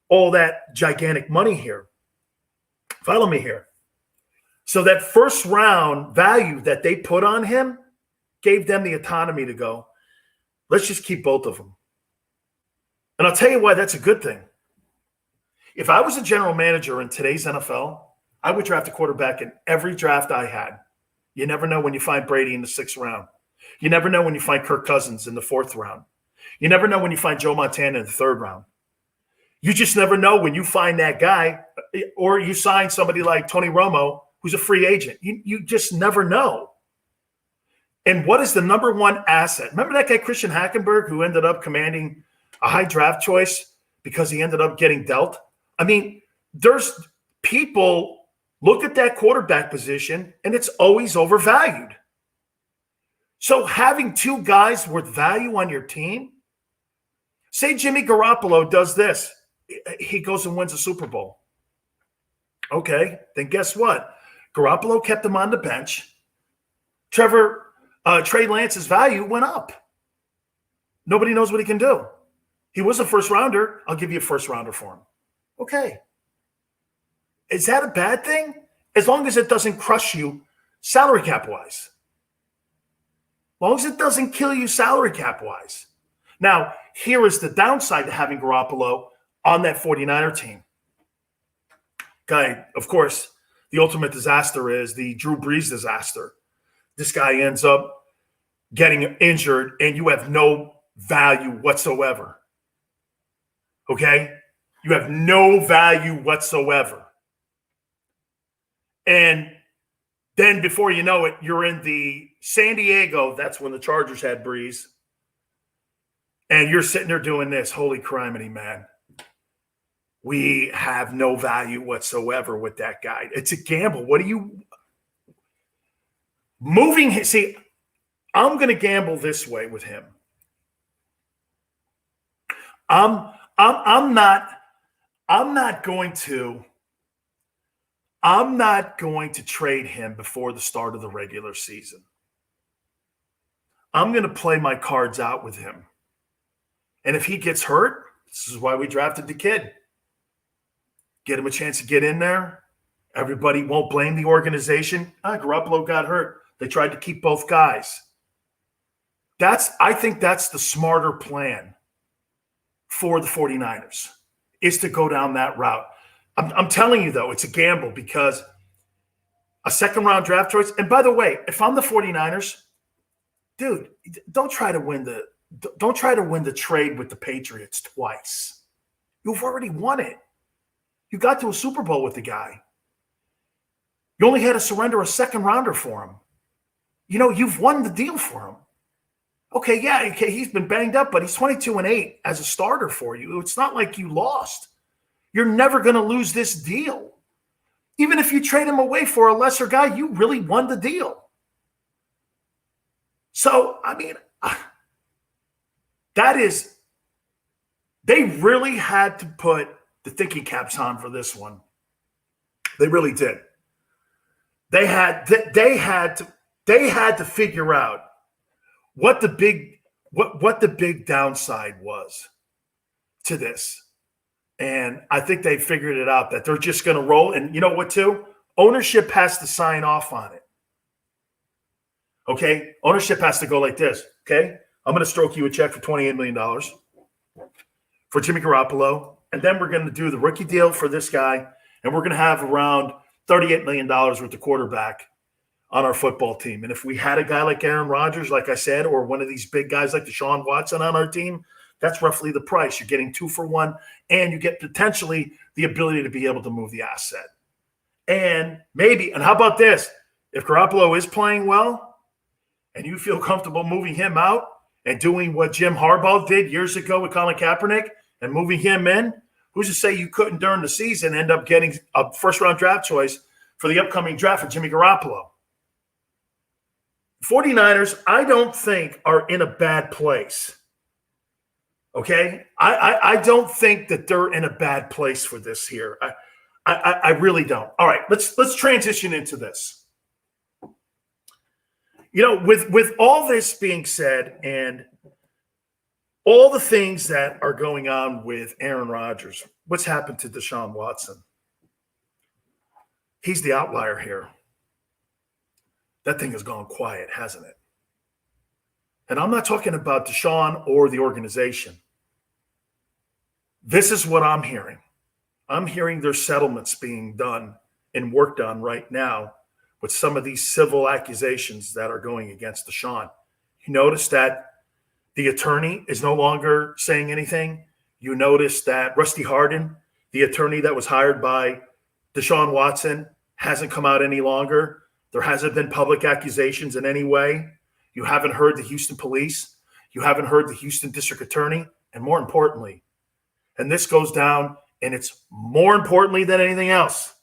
all that gigantic money here. Follow me here. So that first round value that they put on him gave them the autonomy to go, let's just keep both of them. And I'll tell you why that's a good thing. If I was a general manager in today's NFL, I would draft a quarterback in every draft I had. You never know when you find Brady in the 6th round. You never know when you find Kirk Cousins in the 4th round. You never know when you find Joe Montana in the 3rd round. You just never know when you find that guy or you sign somebody like Tony Romo, who's a free agent. You just never know. And what is the number one asset? Remember that guy, Christian Hackenberg, who ended up commanding a high draft choice because he ended up getting dealt. I mean, there's people look at that quarterback position and it's always overvalued. So having two guys worth value on your team, say Jimmy Garoppolo does this. He goes and wins a Super Bowl. Okay, then guess what? Garoppolo kept him on the bench. Trey Lance's value went up. Nobody knows what he can do. He was a first rounder. I'll give you a first rounder for him. Okay. Is that a bad thing? As long as it doesn't crush you salary cap wise. As long as it doesn't kill you salary cap wise. Now, here is the downside to having Garoppolo on that 49er team. Guy, of course, the ultimate disaster is the Drew Brees disaster. This guy ends up getting injured and you have no value whatsoever. Okay? You have no value whatsoever. And then before you know it, you're in the San Diego. That's when the Chargers had Brees. And you're sitting there doing this. Holy criminy, man. We have no value whatsoever with that guy. It's a gamble. What do you – moving – see, I'm going to gamble this way with him. I'm not going to trade him before the start of the regular season. I'm going to play my cards out with him. And if he gets hurt, this is why we drafted the kid. Get him a chance to get in there. Everybody won't blame the organization. Garoppolo got hurt. They tried to keep both guys. I think that's the smarter plan for the 49ers, is to go down that route. I'm telling you, though, it's a gamble because a second-round draft choice. And by the way, if I'm the 49ers, dude, don't try to win the trade with the Patriots twice. You've already won it. You got to a Super Bowl with the guy. You only had to surrender a second-rounder for him. You've won the deal for him. Okay, yeah, he's been banged up, but he's 22-8 as a starter for you. It's not like you lost. You're never going to lose this deal. Even if you trade him away for a lesser guy, you really won the deal. So, I mean, they really had to put the thinking caps on for this one. They really did. They had to figure out what the big downside was to this. And I think they figured it out, that they're just going to roll. And you know what, too? Ownership has to sign off on it. Okay? Ownership has to go like this. Okay? I'm going to stroke you a check for $28 million for Jimmy Garoppolo. And then we're going to do the rookie deal for this guy. And we're going to have around $38 million worth of quarterback on our football team. And if we had a guy like Aaron Rodgers, like I said, or one of these big guys like Deshaun Watson on our team, that's roughly the price. You're getting 2 for 1, and you get potentially the ability to be able to move the asset. And maybe, and how about this? If Garoppolo is playing well and you feel comfortable moving him out and doing what Jim Harbaugh did years ago with Colin Kaepernick and moving him in, who's to say you couldn't during the season end up getting a first-round draft choice for the upcoming draft for Jimmy Garoppolo? 49ers, I don't think, are in a bad place. Okay? I don't think that they're in a bad place for this here. I really don't. All right, let's transition into this. With all this being said and all the things that are going on with Aaron Rodgers, what's happened to Deshaun Watson? He's the outlier here. That thing has gone quiet, hasn't it? And I'm not talking about Deshaun or the organization. This is what I'm hearing. I'm hearing there's settlements being done and worked on right now with some of these civil accusations that are going against Deshaun. You notice that the attorney is no longer saying anything. You notice that Rusty Hardin, the attorney that was hired by Deshaun Watson, hasn't come out any longer. There hasn't been public accusations in any way. You haven't heard the Houston police. You haven't heard the Houston district attorney and more importantly, and this goes down, and it's more importantly than anything else,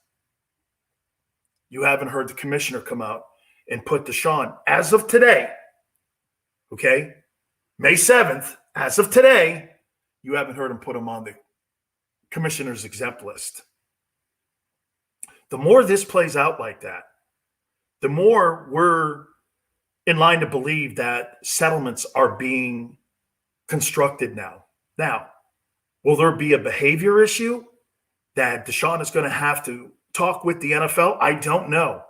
you haven't heard the commissioner come out and put Deshaun, as of today, okay, May 7th, as of today, you haven't heard him put him on the commissioner's exempt list. The more this plays out like that, the more we're in line to believe that settlements are being constructed now. Now, will there be a behavior issue that Deshaun is going to have to talk with the NFL? I don't know.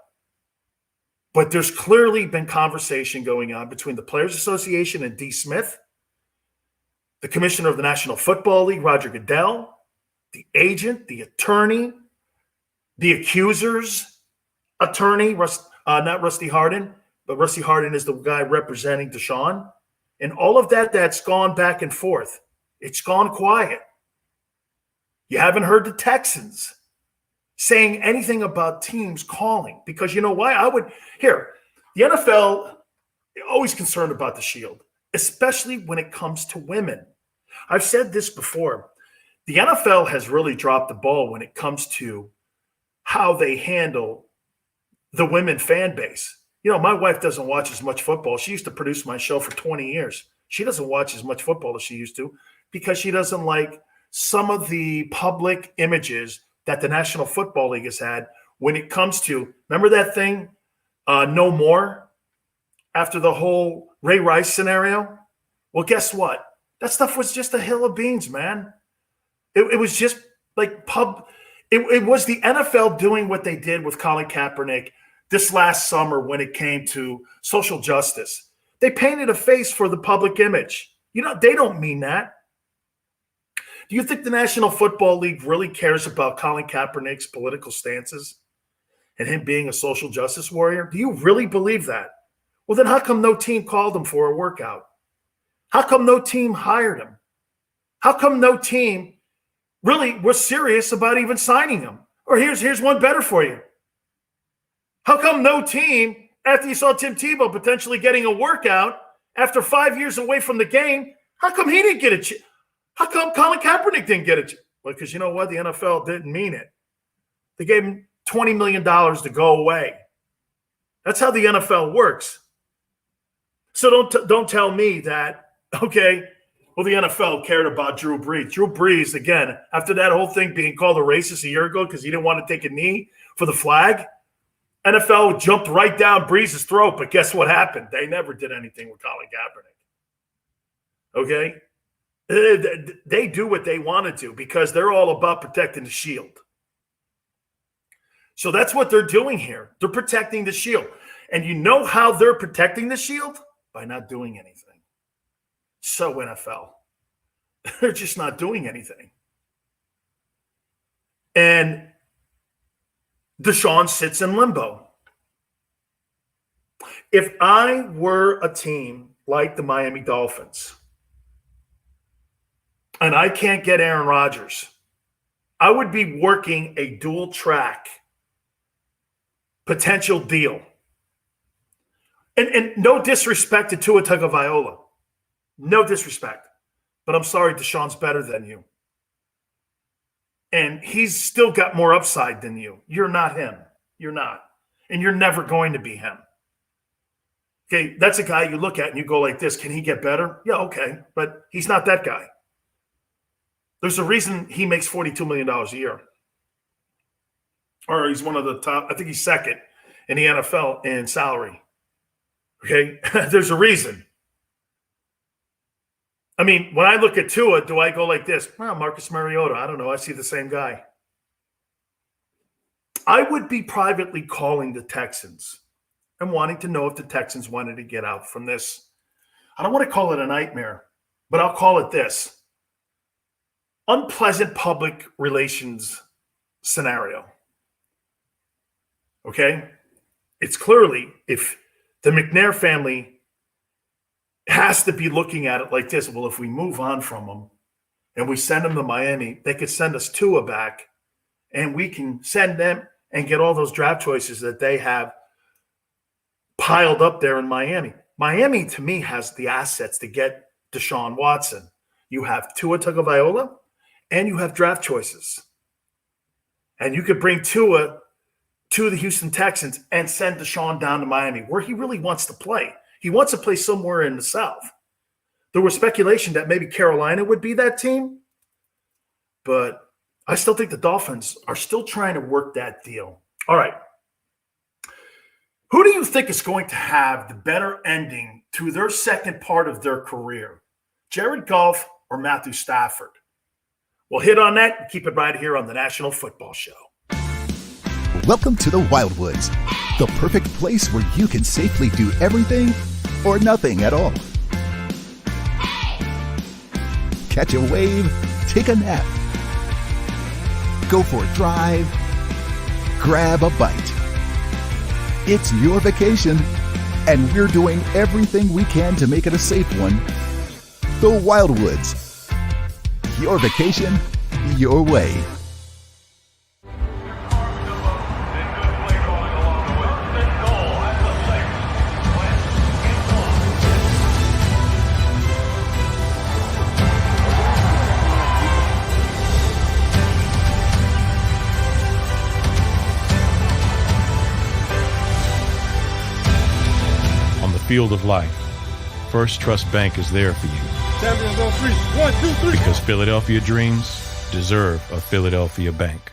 But there's clearly been conversation going on between the Players Association and D. Smith, the commissioner of the National Football League, Roger Goodell, the agent, the attorney, the accuser's attorney, not Rusty Hardin, but Rusty Hardin is the guy representing Deshaun. And all of that's gone back and forth. It's gone quiet. You haven't heard the Texans saying anything about teams calling, because you know why? The NFL always concerned about the shield, especially when it comes to women. I've said this before. The NFL has really dropped the ball when it comes to how they handle the women fan base. You know, my wife doesn't watch as much football. She used to produce my show for 20 years. She doesn't watch as much football as she used to because she doesn't like some of the public images that the National Football League has had when it comes to, remember that thing, No More, after the whole Ray Rice scenario? Well, guess what? That stuff was just a hill of beans, man. It was just like it was the NFL doing what they did with Colin Kaepernick this last summer when it came to social justice. They painted a face for the public image. You know, they don't mean that. Do you think the National Football League really cares about Colin Kaepernick's political stances and him being a social justice warrior? Do you really believe that? Well, then how come no team called him for a workout? How come no team hired him? How come no team really was serious about even signing him? Or here's one better for you. How come no team, after you saw Tim Tebow potentially getting a workout after 5 years away from the game, how come he didn't get a chance? How come Colin Kaepernick didn't get it? Well, because you know what? The NFL didn't mean it. They gave him $20 million to go away. That's how the NFL works. So don't tell me that, okay, well, the NFL cared about Drew Brees. Drew Brees, again, after that whole thing being called a racist a year ago because he didn't want to take a knee for the flag, NFL jumped right down Brees' throat. But guess what happened? They never did anything with Colin Kaepernick. Okay? They do what they want to do because they're all about protecting the shield. So that's what they're doing here. They're protecting the shield. And you know how they're protecting the shield? By not doing anything. So NFL. They're just not doing anything. And Deshaun sits in limbo. If I were a team like the Miami Dolphins, and I can't get Aaron Rodgers, I would be working a dual track potential deal. And no disrespect to Tua Tagovailoa. No disrespect. But I'm sorry, Deshaun's better than you. And he's still got more upside than you. You're not him. You're not. And you're never going to be him. Okay, that's a guy you look at and you go like this. Can he get better? Yeah, okay. But he's not that guy. There's a reason he makes $42 million a year. Or he's one of the top, I think he's second in the NFL in salary. Okay, there's a reason. I mean, when I look at Tua, do I go like this? Well, Marcus Mariota, I don't know. I see the same guy. I would be privately calling the Texans and wanting to know if the Texans wanted to get out from this. I don't want to call it a nightmare, but I'll call it this. Unpleasant public relations scenario. Okay? It's clearly, if the McNair family has to be looking at it like this, well, if we move on from them and we send them to Miami, they could send us Tua back and we can send them and get all those draft choices that they have piled up there in Miami. Miami, to me, has the assets to get Deshaun Watson. You have Tua Tagovailoa, and you have draft choices. And you could bring Tua to the Houston Texans and send Deshaun down to Miami, where he really wants to play. He wants to play somewhere in the South. There was speculation that maybe Carolina would be that team, but I still think the Dolphins are still trying to work that deal. All right. Who do you think is going to have the better ending to their second part of their career? Jared Goff or Matthew Stafford? We'll hit on that and keep it right here on the National Football Show. Welcome to the Wildwoods, the perfect place where you can safely do everything or nothing at all. Catch a wave, take a nap, go for a drive, grab a bite. It's your vacation, and we're doing everything we can to make it a safe one. The Wildwoods. Your vacation, your way. Field of life, First Trust Bank is there for you. Champions on 3. 1, 2, 3. Because Philadelphia dreams deserve a Philadelphia bank.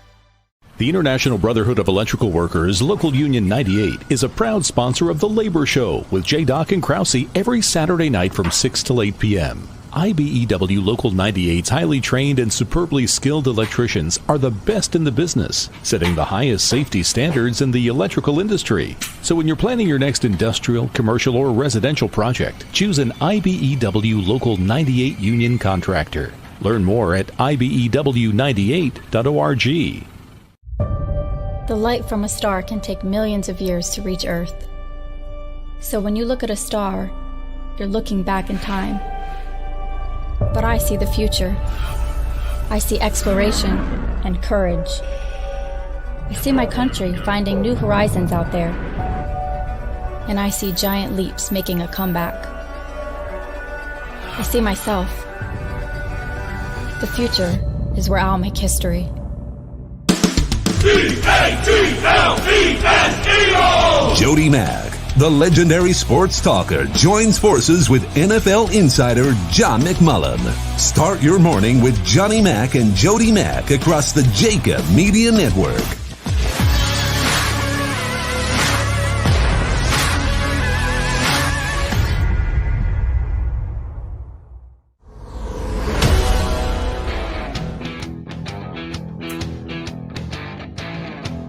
The International Brotherhood of Electrical Workers, Local Union 98, is a proud sponsor of The Labor Show with J. and Krause every Saturday night from 6 till 8 p.m. IBEW Local 98's highly trained and superbly skilled electricians are the best in the business, setting the highest safety standards in the electrical industry. So when you're planning your next industrial, commercial, or residential project, choose an IBEW Local 98 union contractor. Learn more at ibew98.org. The light from a star can take millions of years to reach Earth. So when you look at a star, you're looking back in time. But I see the future. I see exploration and courage. I see my country finding new horizons out there. And I see giant leaps making a comeback. I see myself. The future is where I'll make history. D-A-T-L-E-S-E-O! Jody Mack, the legendary sports talker, joins forces with NFL insider John McMullen. Start your morning with Johnny Mack and Jody Mack across the JAKIB Media Network.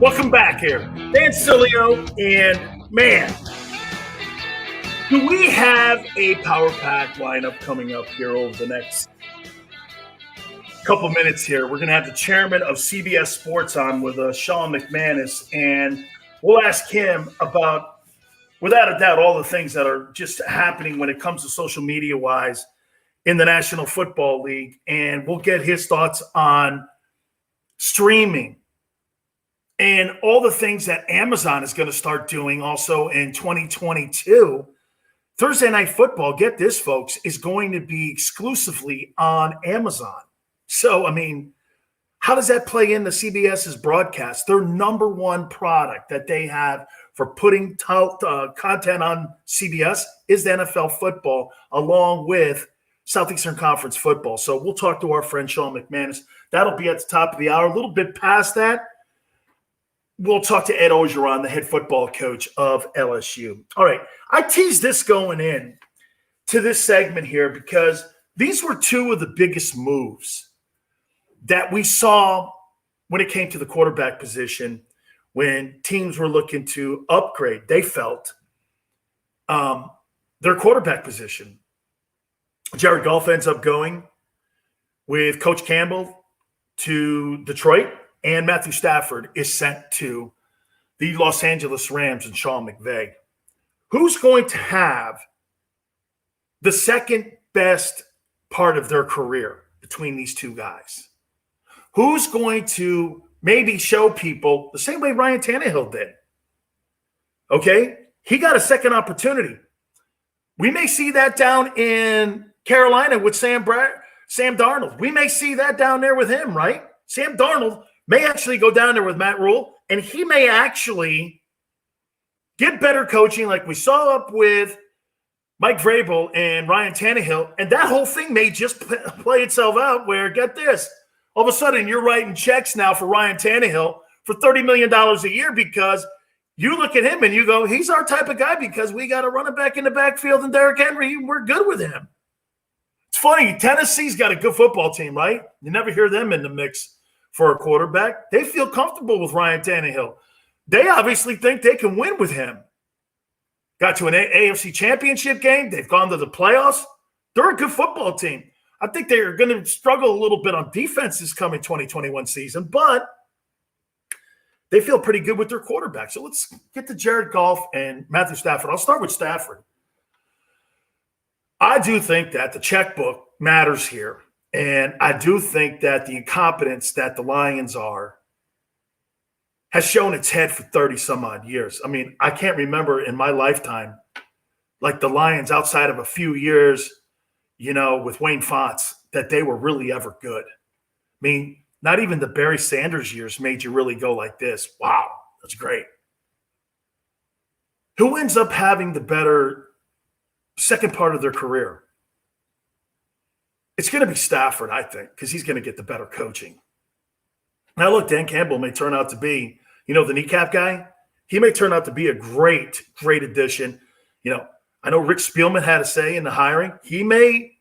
Welcome back here. Dan Sileo, and man, do we have a Power Pack lineup coming up here over the next couple minutes here. We're going to have the chairman of CBS Sports on with Sean McManus, and we'll ask him about, without a doubt, all the things that are just happening when it comes to social media-wise in the National Football League, and we'll get his thoughts on streaming and all the things that Amazon is going to start doing also in 2022. Thursday Night Football, get this, folks, is going to be exclusively on Amazon. So, I mean, how does that play into CBS's broadcast? Their number one product that they have for putting content on CBS is the NFL football, along with Southeastern Conference football. So we'll talk to our friend Sean McManus. That'll be at the top of the hour. A little bit past that, we'll talk to Ed Orgeron, the head football coach of LSU. All right, I teased this going in to this segment here because these were two of the biggest moves that we saw when it came to the quarterback position when teams were looking to upgrade, they felt, their quarterback position. Jared Goff ends up going with Coach Campbell to Detroit, and Matthew Stafford is sent to the Los Angeles Rams and Sean McVay. Who's going to have the second best part of their career between these two guys? Who's going to maybe show people the same way Ryan Tannehill did? Okay? He got a second opportunity. We may see that down in Carolina with Sam Sam Darnold, we may see that down there with him, right? Sam Darnold may actually go down there with Matt Rule, and he may actually get better coaching like we saw up with Mike Vrabel and Ryan Tannehill, and that whole thing may just play itself out where, get this, all of a sudden you're writing checks now for Ryan Tannehill for $30 million a year because you look at him and you go, he's our type of guy because we got a running back in the backfield and Derrick Henry, we're good with him. It's funny, Tennessee's got a good football team, right? You never hear them in the mix for a quarterback. They feel comfortable with Ryan Tannehill. They obviously think they can win with him. Got to an AFC championship game. They've gone to the playoffs. They're a good football team. I think they're going to struggle a little bit on defense this coming 2021 season, but they feel pretty good with their quarterback. So let's get to Jared Goff and Matthew Stafford. I'll start with Stafford. I do think that the checkbook matters here, and I do think that the incompetence that the Lions are has shown its head for 30-some-odd years. I mean, I can't remember in my lifetime, like the Lions outside of a few years, with Wayne Fonts, that they were really ever good. I mean, not even the Barry Sanders years made you really go like this. Wow, that's great. Who ends up having the better second part of their career? It's going to be Stafford, I think, because he's going to get the better coaching. Now, look, Dan Campbell may turn out to be, the kneecap guy. He may turn out to be a great, great addition. I know Rick Spielman had a say in the hiring. He may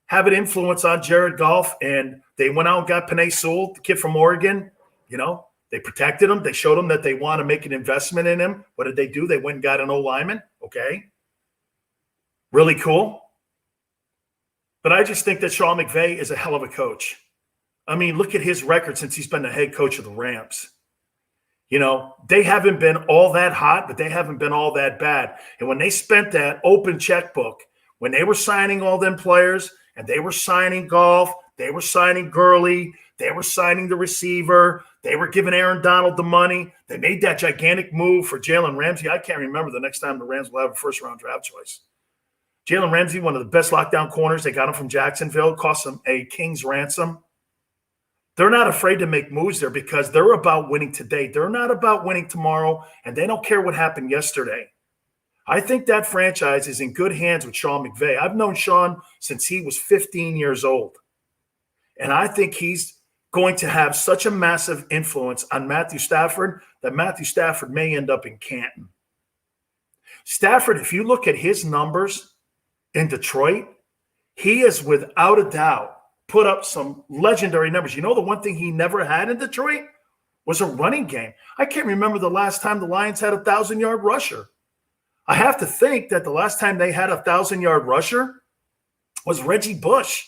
have an influence on Jared Goff, and they went out and got Penei Sewell, the kid from Oregon. They protected him. They showed him that they want to make an investment in him. What did they do? They went and got an O-lineman. Okay. Really cool. But I just think that Sean McVay is a hell of a coach. I mean, look at his record since he's been the head coach of the Rams. They haven't been all that hot, but they haven't been all that bad. And when they spent that open checkbook, when they were signing all them players and they were signing Goff, they were signing Gurley, they were signing the receiver, they were giving Aaron Donald the money. They made that gigantic move for Jalen Ramsey. I can't remember the next time the Rams will have a first-round draft choice. Jalen Ramsey, one of the best lockdown corners. They got him from Jacksonville, cost them a king's ransom. They're not afraid to make moves there because they're about winning today. They're not about winning tomorrow, and they don't care what happened yesterday. I think that franchise is in good hands with Sean McVay. I've known Sean since he was 15 years old, and I think he's going to have such a massive influence on Matthew Stafford that Matthew Stafford may end up in Canton. Stafford, if you look at his numbers in Detroit, he is without a doubt put up some legendary numbers. The one thing he never had in Detroit was a running game. I can't remember the last time the Lions had a 1,000-yard rusher. I have to think that the last time they had a 1,000-yard rusher was Reggie Bush.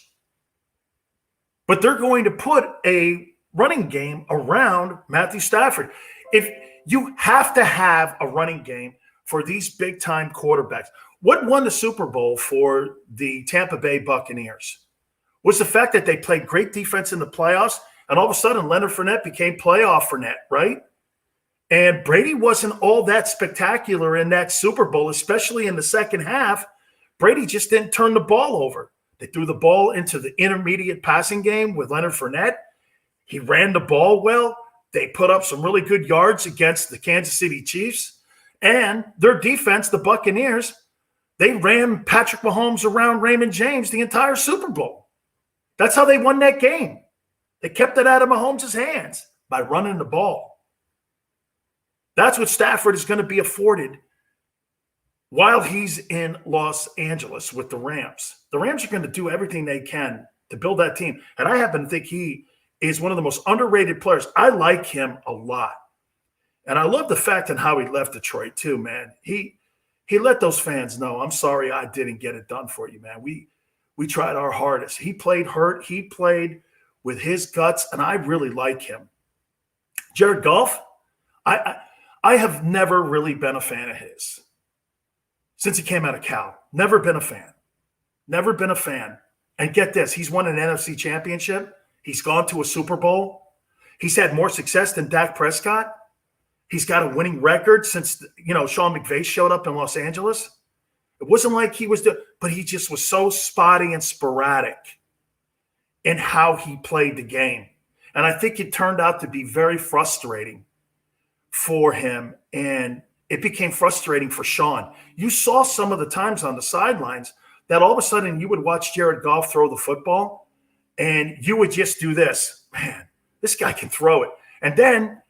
But they're going to put a running game around Matthew Stafford. If you have to have a running game for these big-time quarterbacks. What won the Super Bowl for the Tampa Bay Buccaneers was the fact that they played great defense in the playoffs, and all of a sudden Leonard Fournette became playoff Fournette, right? And Brady wasn't all that spectacular in that Super Bowl, especially in the second half. Brady just didn't turn the ball over. They threw the ball into the intermediate passing game with Leonard Fournette. He ran the ball well. They put up some really good yards against the Kansas City Chiefs. And their defense, the Buccaneers, they ran Patrick Mahomes around Raymond James the entire Super Bowl. That's how they won that game. They kept it out of Mahomes' hands by running the ball. That's what Stafford is going to be afforded while he's in Los Angeles with the Rams. The Rams are going to do everything they can to build that team. And I happen to think he is one of the most underrated players. I like him a lot. And I love the fact and how he left Detroit too, man. He let those fans know, I'm sorry I didn't get it done for you, man. We tried our hardest. He played hurt. He played with his guts, and I really like him. Jared Goff, I have never really been a fan of his since he came out of Cal. Never been a fan. Never been a fan. And get this, he's won an NFC championship. He's gone to a Super Bowl. He's had more success than Dak Prescott. He's got a winning record since, Sean McVay showed up in Los Angeles. It wasn't like he was but he just was so spotty and sporadic. in how he played the game. And I think it turned out to be very frustrating for him, and it became frustrating for Sean. You saw some of the times on the sidelines that all of a sudden you would watch Jared Goff throw the football, and you would just do this. Man, this guy can throw it. And then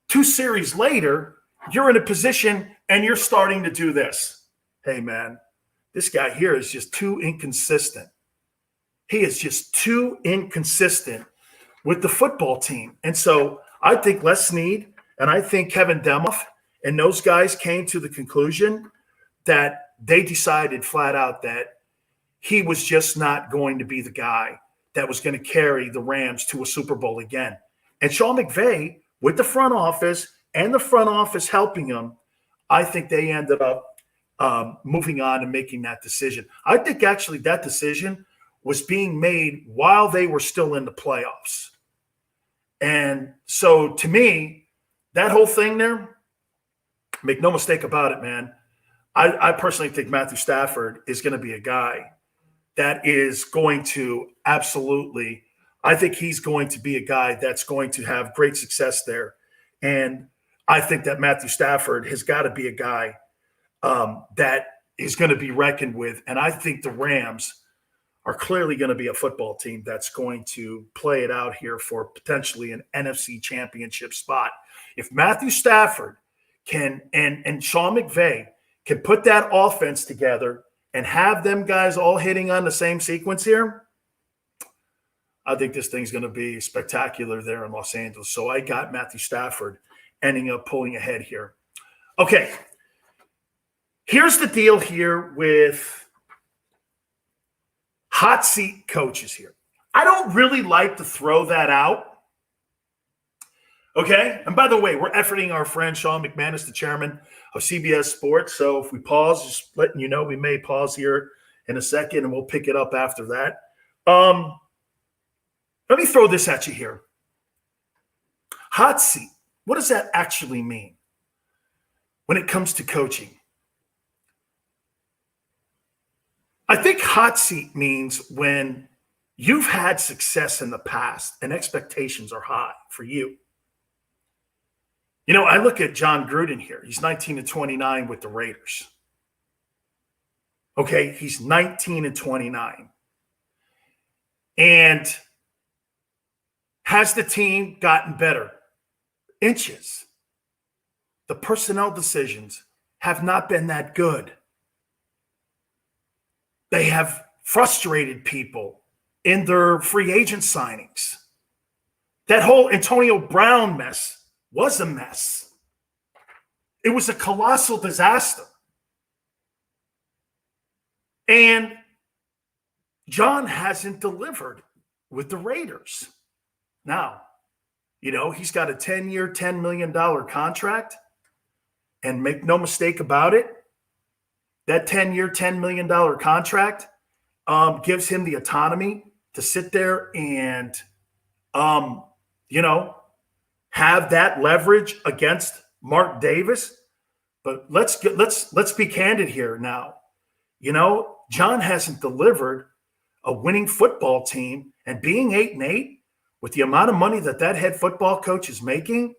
2 series later, you're in a position and you're starting to do this. Hey, man, this guy here is just too inconsistent. He is just too inconsistent with the football team. And so I think Les Snead and I think Kevin Demoff and those guys came to the conclusion that they decided flat out that he was just not going to be the guy that was going to carry the Rams to a Super Bowl again. And Sean McVay, with the front office and the front office helping him, I think they ended up moving on and making that decision. I think actually that decision was being made while they were still in the playoffs. And so to me, that whole thing there, make no mistake about it, man. I personally think Matthew Stafford is going to be a guy that is going to absolutely, I think he's going to be a guy that's going to have great success there. And I think that Matthew Stafford has got to be a guy that is going to be reckoned with. And I think the Rams are clearly going to be a football team that's going to play it out here for potentially an NFC championship spot. If Matthew Stafford can and Sean McVay can put that offense together and have them guys all hitting on the same sequence here, I think this thing's going to be spectacular there in Los Angeles. So I got Matthew Stafford ending up pulling ahead here. Okay, here's the deal here with hot seat coaches here. I don't really like to throw that out. Okay, and by the way, we're efforting our friend Sean McManus, the chairman of CBS Sports. So if we pause, just letting you know, we may pause here in a second and we'll pick it up after that. Let me throw this at you here. Hot seat. What does that actually mean when it comes to coaching? I think hot seat means when you've had success in the past and expectations are high for you. You know, I look at John Gruden here. He's 19-29 with the Raiders. Okay, he's 19-29. And has the team gotten better? Inches. The personnel decisions have not been that good. They have frustrated people in their free agent signings. That whole Antonio Brown mess was a mess. It was a colossal disaster. And John hasn't delivered with the Raiders. Now, you know, he's got a 10-year, $10 million contract. And make no mistake about it, that 10-year, $10 million contract gives him the autonomy to sit there and, you know, have that leverage against Mark Davis. But let's be candid here now. You know, John hasn't delivered a winning football team, and being 8-8 with the amount of money that head football coach is making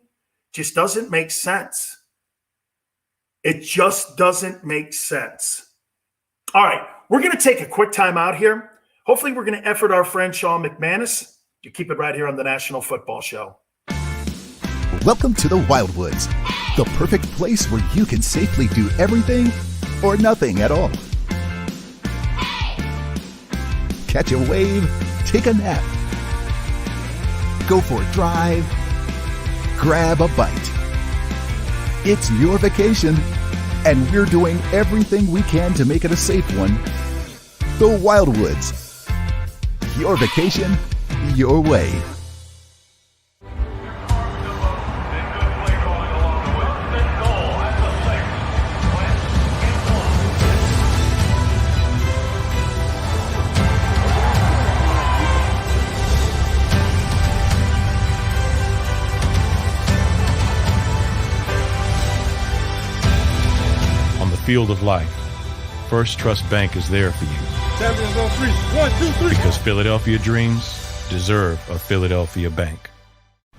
just doesn't make sense. It just doesn't make sense. All right, we're going to take a quick time out here. Hopefully, we're going to effort our friend Sean McManus. You keep it right here on the National Football Show. Welcome to the Wildwoods, the perfect place where you can safely do everything or nothing at all. Catch a wave, take a nap, go for a drive, grab a bite. It's your vacation, and we're doing everything we can to make it a safe one. The Wildwoods. Your vacation, your way. Field of life, First Trust Bank is there for you. Champions on 3. 1, 2, 3. Because Philadelphia dreams deserve a Philadelphia bank.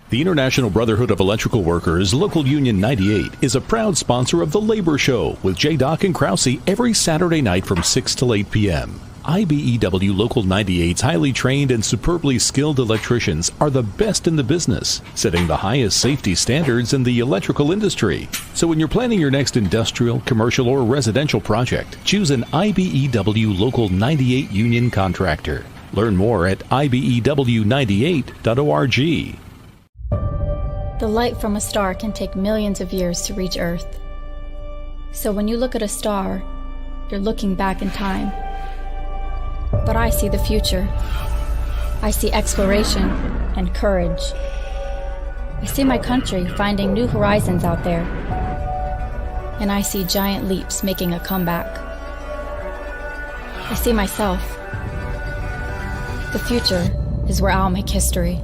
The International Brotherhood of Electrical Workers, Local Union 98, is a proud sponsor of The Labor Show with J. Doc and Krause every Saturday night from 6 to 8 p.m. IBEW Local 98's highly trained and superbly skilled electricians are the best in the business, setting the highest safety standards in the electrical industry. So when you're planning your next industrial, commercial, or residential project, choose an IBEW Local 98 union contractor. Learn more at ibew98.org. The light from a star can take millions of years to reach Earth. So when you look at a star, you're looking back in time. But I see the future. I see exploration and courage. I see my country finding new horizons out there. And I see giant leaps making a comeback. I see myself. The future is where I'll make history.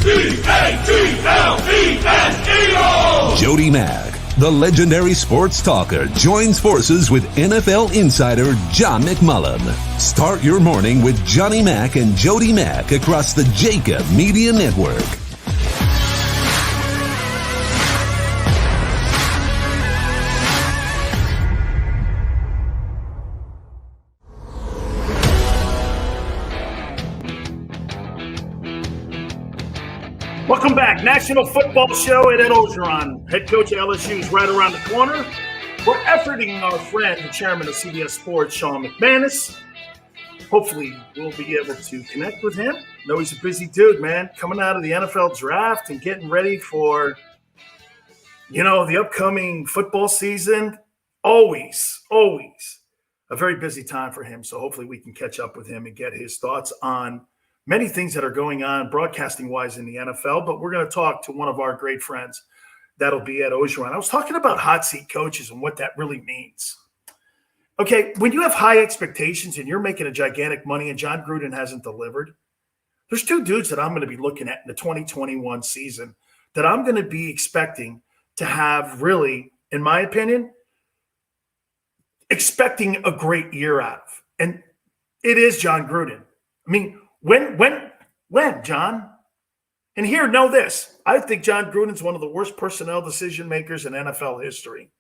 D-A-T-L-E-S-E-O! Jody Mack, the legendary sports talker, joins forces with NFL insider John McMullen. Start your morning with Johnny Mack and Jody Mack across the JAKIB Media Network. Welcome back. National Football Show at Orgeron. Head coach of LSU is right around the corner. We're efforting our friend, the chairman of CBS Sports, Sean McManus. Hopefully, we'll be able to connect with him. I know he's a busy dude, man, coming out of the NFL draft and getting ready for, the upcoming football season. Always a very busy time for him. So hopefully we can catch up with him and get his thoughts on many things that are going on broadcasting-wise in the NFL, but we're going to talk to one of our great friends that'll be at Orgeron. I was talking about hot seat coaches and what that really means. Okay, when you have high expectations and you're making a gigantic money and John Gruden hasn't delivered, there's two dudes that I'm going to be looking at in the 2021 season that I'm going to be expecting to have really, in my opinion, expecting a great year out of. And it is John Gruden. I mean, when, John? And here, know this. I think John Gruden's one of the worst personnel decision makers in NFL history.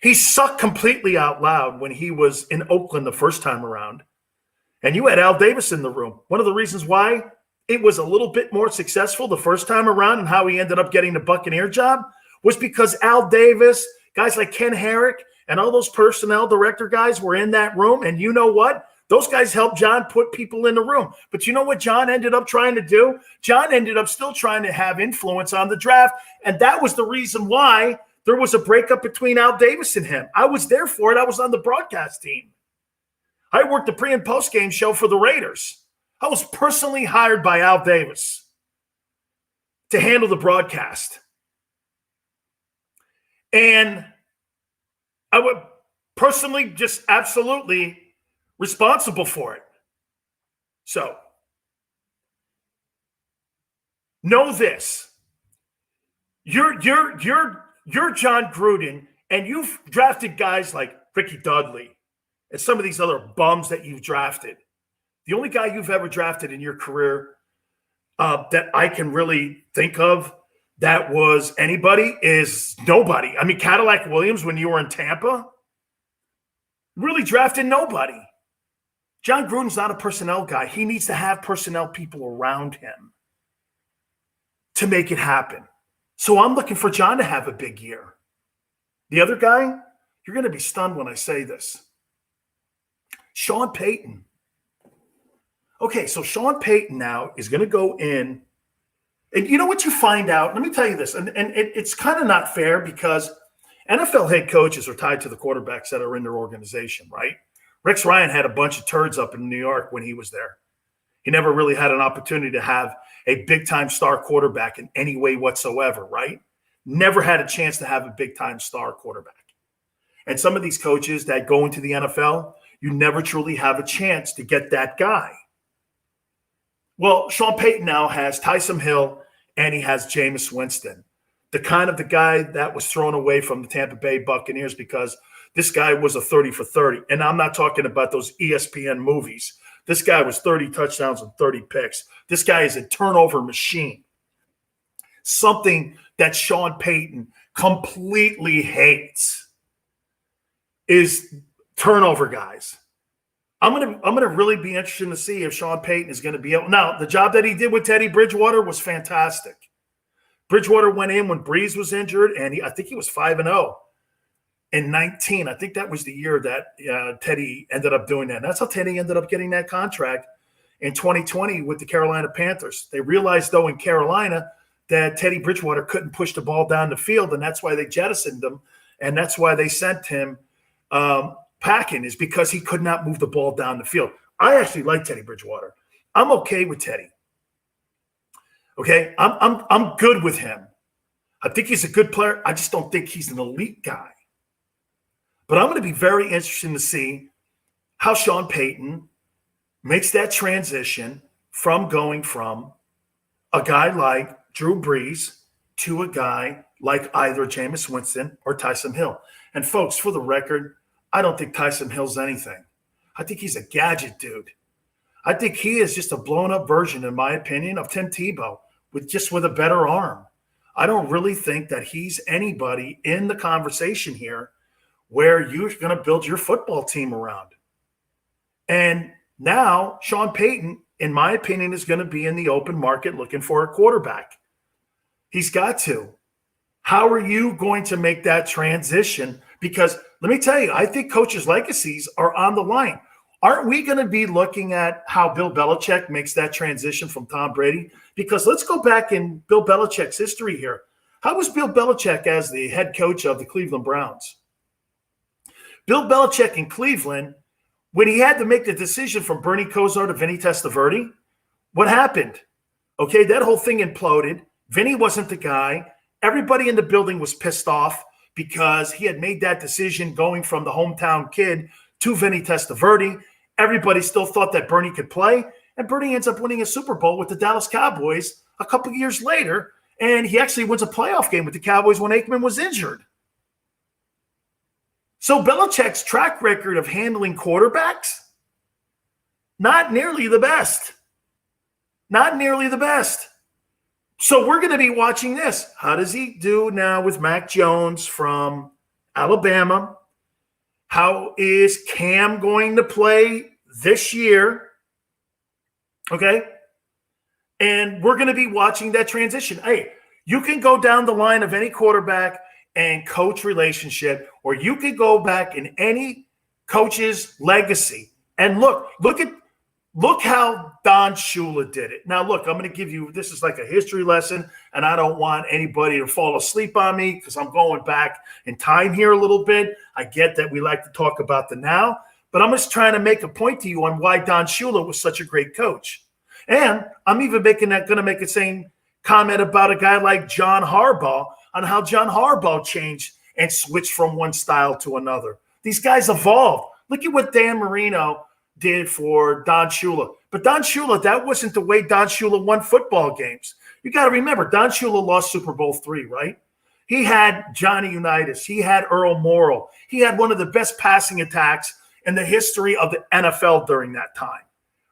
He sucked completely out loud when he was in Oakland the first time around. And you had Al Davis in the room. One of the reasons why it was a little bit more successful the first time around and how he ended up getting the Buccaneer job was because Al Davis, guys like Ken Herrick, and all those personnel director guys were in that room. And you know what? Those guys helped John put people in the room. But you know what John ended up trying to do? John ended up still trying to have influence on the draft. And that was the reason why there was a breakup between Al Davis and him. I was there for it. I was on the broadcast team. I worked the pre- and post-game show for the Raiders. I was personally hired by Al Davis to handle the broadcast. And I would personally just absolutely responsible for it. So, know this. You're John Gruden, and you've drafted guys like Ricky Dudley and some of these other bums that you've drafted. The only guy you've ever drafted in your career that I can really think of that was anybody is nobody. I mean, Cadillac Williams, when you were in Tampa, really drafted nobody. John Gruden's not a personnel guy. He needs to have personnel people around him to make it happen. So I'm looking for John to have a big year. The other guy, you're going to be stunned when I say this. Sean Payton. Okay, so Sean Payton now is going to go in. And you know what you find out? Let me tell you this. And it's kind of not fair because NFL head coaches are tied to the quarterbacks that are in their organization, right? Rex Ryan had a bunch of turds up in New York when he was there. He never really had an opportunity to have a big-time star quarterback in any way whatsoever, right? Never had a chance to have a big-time star quarterback. And some of these coaches that go into the NFL, you never truly have a chance to get that guy. Well, Sean Payton now has Taysom Hill and he has Jameis Winston, the guy that was thrown away from the Tampa Bay Buccaneers because this guy was a 30 for 30. And I'm not talking about those ESPN movies. This guy was 30 touchdowns and 30 picks. This guy is a turnover machine. Something that Sean Payton completely hates is turnover guys. I'm gonna really be interested to see if Sean Payton is going to be able. Now, the job that he did with Teddy Bridgewater was fantastic. Bridgewater went in when Breeze was injured, and I think he was 5-0 in 19. I think that was the year that Teddy ended up doing that. And that's how Teddy ended up getting that contract in 2020 with the Carolina Panthers. They realized, though, in Carolina that Teddy Bridgewater couldn't push the ball down the field, and that's why they jettisoned him, and that's why they sent him packing, is because he could not move the ball down the field. I actually like Teddy Bridgewater. I'm okay with Teddy. Okay, I'm good with him. I think he's a good player. I just don't think he's an elite guy. But I'm going to be very interested to see how Sean Payton makes that transition from going from a guy like Drew Brees to a guy like either Jameis Winston or Taysom Hill. And folks, for the record, I don't think Taysom Hill's anything. I think he's a gadget dude. I think he is just a blown-up version, in my opinion, of Tim Tebow with a better arm. I don't really think that he's anybody in the conversation here where you're going to build your football team around. And now Sean Payton, in my opinion, is going to be in the open market looking for a quarterback. He's got to. How are you going to make that transition? Because let me tell you, I think coaches' legacies are on the line. Aren't we going to be looking at how Bill Belichick makes that transition from Tom Brady? Because let's go back in Bill Belichick's history here. How was Bill Belichick as the head coach of the Cleveland Browns? Bill Belichick in Cleveland, when he had to make the decision from Bernie Kosar to Vinny Testaverde, what happened? Okay, that whole thing imploded. Vinny wasn't the guy. Everybody in the building was pissed off because he had made that decision going from the hometown kid to Vinny Testaverde. Everybody still thought that Bernie could play, and Bernie ends up winning a Super Bowl with the Dallas Cowboys a couple of years later, and he actually wins a playoff game with the Cowboys when Aikman was injured. So Belichick's track record of handling quarterbacks, not nearly the best. Not nearly the best. So we're going to be watching this. How does he do now with Mac Jones from Alabama? How is Cam going to play this year? Okay. And we're going to be watching that transition. Hey, you can go down the line of any quarterback and coach relationship, or you could go back in any coach's legacy and look how Don Shula did it. Now, look, I'm going to give you, this is like a history lesson, and I don't want anybody to fall asleep on me because I'm going back in time here a little bit. I get that we like to talk about the now, but I'm just trying to make a point to you on why Don Shula was such a great coach. And I'm even going to make the same comment about a guy like John Harbaugh on how John Harbaugh changed and switched from one style to another. These guys evolved. Look at what Dan Marino did for Don Shula. But Don Shula, that wasn't the way Don Shula won football games. You got to remember, Don Shula lost Super Bowl III, right? He had Johnny Unitas. He had Earl Morrall. He had one of the best passing attacks in the history of the NFL during that time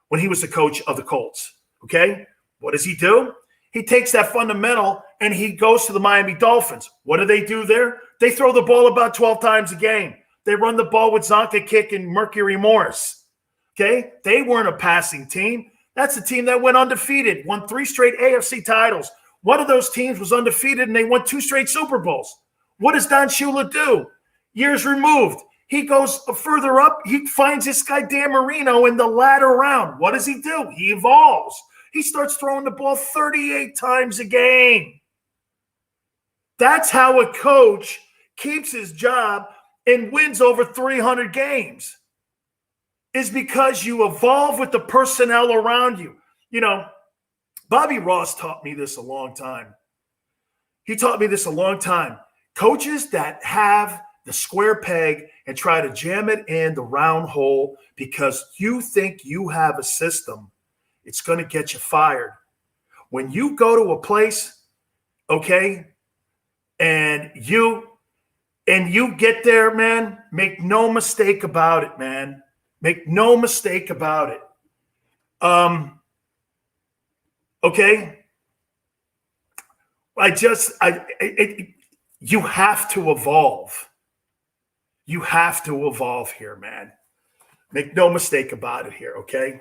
when he was the coach of the Colts, okay? What does he do? He takes that fundamental and he goes to the Miami Dolphins. What do they do there? They throw the ball about 12 times a game. They run the ball with Zonka Kick and Mercury Morris. Okay? They weren't a passing team. That's the team that went undefeated, won 3 straight AFC titles. One of those teams was undefeated and they won 2 straight Super Bowls. What does Don Shula do? Years removed. He goes further up. He finds this guy Dan Marino in the latter round. What does he do? He evolves. He starts throwing the ball 38 times a game. That's how a coach keeps his job and wins over 300 games, is because you evolve with the personnel around you. You know, Bobby Ross taught me this a long time. He taught me this a long time. Coaches that have the square peg and try to jam it in the round hole because you think you have a system, it's going to get you fired. When you go to a place, okay, and you get there, man, make no mistake about it, man. Make no mistake about it. Okay. You have to evolve. You have to evolve here, man. Make no mistake about it here, okay?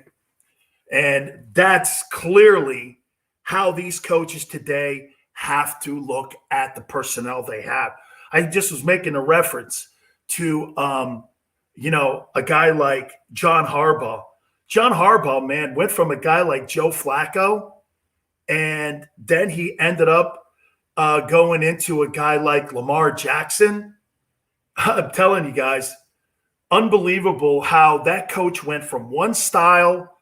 And that's clearly how these coaches today have to look at the personnel they have. I just was making a reference to, a guy like John Harbaugh. John Harbaugh, man, went from a guy like Joe Flacco, and then he ended up going into a guy like Lamar Jackson. I'm telling you guys, unbelievable how that coach went from one style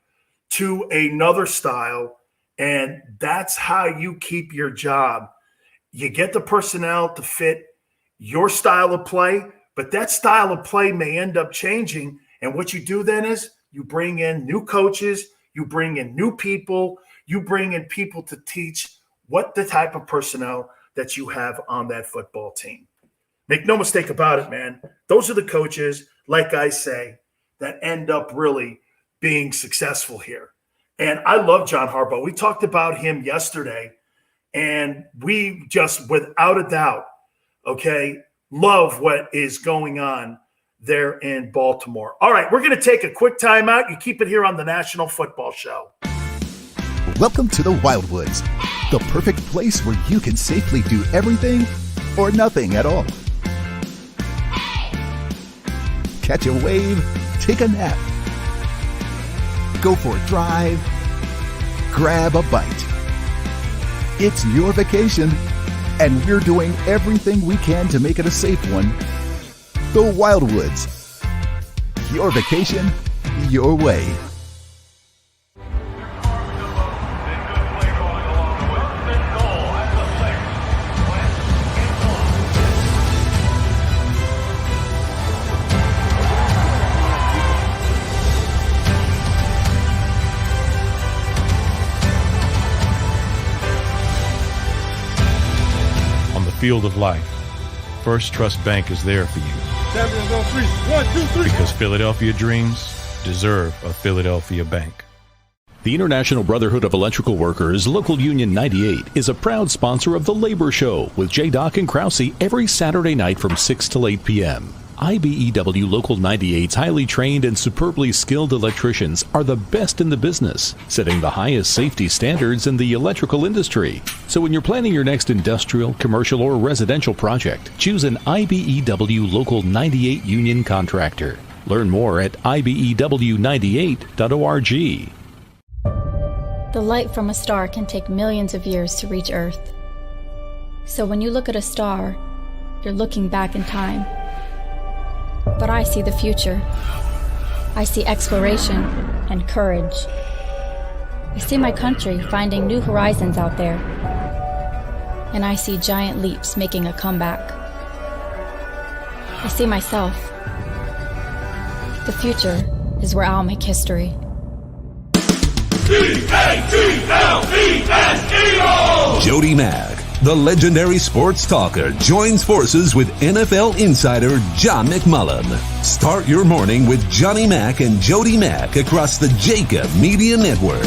to another style, and that's how you keep your job. You get the personnel to fit your style of play, but that style of play may end up changing, and what you do then is you bring in new coaches, you bring in new people, you bring in people to teach what the type of personnel that you have on that football team. Make no mistake about it, man. Those are the coaches, like I say, that end up really being successful here. And I love John Harbaugh. We talked about him yesterday, and we just, without a doubt, love what is going on there in Baltimore. All right, we're going to take a quick timeout. You keep it here on the National Football Show. Welcome to the Wildwoods, the perfect place where you can safely do everything or nothing at all. Catch a wave, take a nap, go for a drive, grab a bite. It's your vacation, and we're doing everything we can to make it a safe one. The Wildwoods. Your vacation, your way. Field of life, First Trust Bank is there for you. Champions on three. 1, 2, 3. Because Philadelphia dreams deserve a Philadelphia bank. The International Brotherhood of Electrical Workers, Local Union 98, is a proud sponsor of The Labor Show with J. and Krause every Saturday night from 6 till 8 p.m. IBEW Local 98's highly trained and superbly skilled electricians are the best in the business, setting the highest safety standards in the electrical industry. So when you're planning your next industrial, commercial, or residential project, choose an IBEW Local 98 union contractor. Learn more at ibew98.org. The light from a star can take millions of years to reach Earth. So when you look at a star, you're looking back in time. But I see the future. I see exploration and courage. I see my country finding new horizons out there. And I see giant leaps making a comeback. I see myself. The future is where I'll make history. Jody Mack, the legendary sports talker, joins forces with NFL insider John McMullen. Start your morning with Johnny Mack and Jody Mack across the JAKIB Media Network.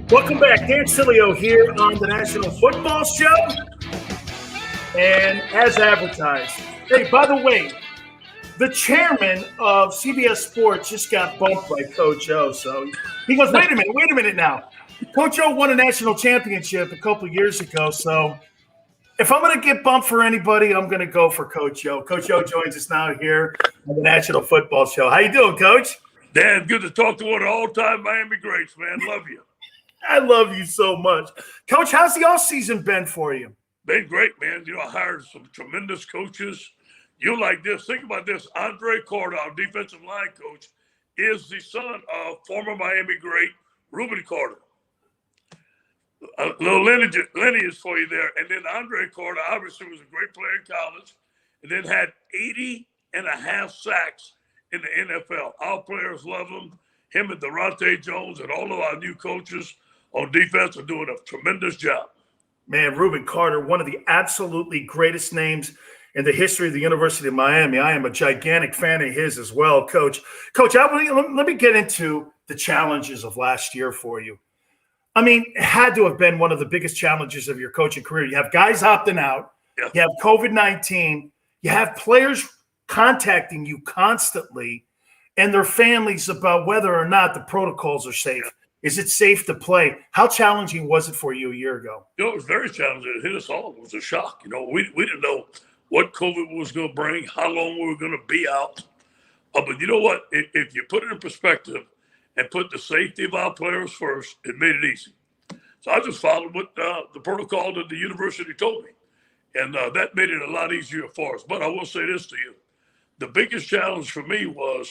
Welcome back. Dan Sileo here on the National Football Show. And as advertised, hey, by the way, the chairman of CBS Sports just got bumped by Coach O. So he goes, wait a minute now. Coach O won a national championship a couple of years ago. So if I'm going to get bumped for anybody, I'm going to go for Coach O. Coach O joins us now here on the National Football Show. How you doing, Coach? Dan, good to talk to one of the all-time Miami greats, man. Love you. I love you so much. Coach, how's the offseason been for you? Been great, man. I hired some tremendous coaches. You like this. Think about this. Andre Carter, our defensive line coach, is the son of former Miami great Reuben Carter. A little lineage for you there. And then Andre Carter obviously was a great player in college and then had 80.5 sacks in the NFL. Our players love him. him and Durante Jones and all of our new coaches on defense are doing a tremendous job. Man, Reuben Carter, one of the absolutely greatest names in the history of the University of Miami. I am a gigantic fan of his as well, Coach. Coach, let me get into the challenges of last year for you. I mean, it had to have been one of the biggest challenges of your coaching career. You have guys opting out. Yeah. You have COVID-19. You have players contacting you constantly and their families about whether or not the protocols are safe. Is it safe to play? How challenging was it for you a year ago? It was very challenging. It hit us all. It was a shock. We didn't know what COVID was going to bring, how long we were going to be out. But you know what? If you put it in perspective and put the safety of our players first, it made it easy. So I just followed what the protocol that the university told me. And that made it a lot easier for us. But I will say this to you. The biggest challenge for me was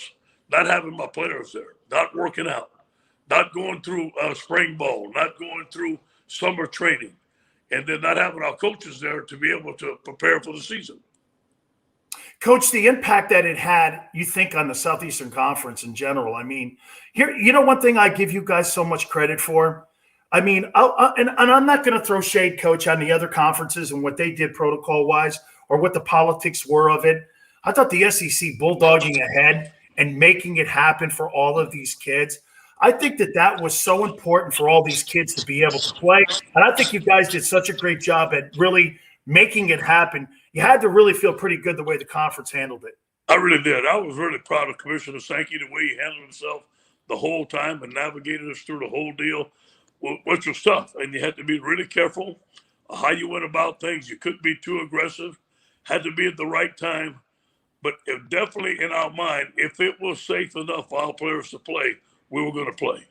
not having my players there, not working out, not going through spring ball, not going through summer training, and then not having our coaches there to be able to prepare for the season. Coach, the impact that it had, you think, on the Southeastern Conference in general. I mean, here, one thing I give you guys so much credit for. I mean, and I'm not going to throw shade, Coach, on the other conferences and what they did protocol-wise or what the politics were of it. I thought the SEC bulldogging ahead and making it happen for all of these kids. I think that was so important for all these kids to be able to play. And I think you guys did such a great job at really making it happen. You had to really feel pretty good the way the conference handled it. I really did. I was really proud of Commissioner Sankey, the way he handled himself the whole time and navigated us through the whole deal, which was tough. And you had to be really careful how you went about things. You couldn't be too aggressive, had to be at the right time. But definitely in our mind, if it was safe enough for our players to play, we were going to play.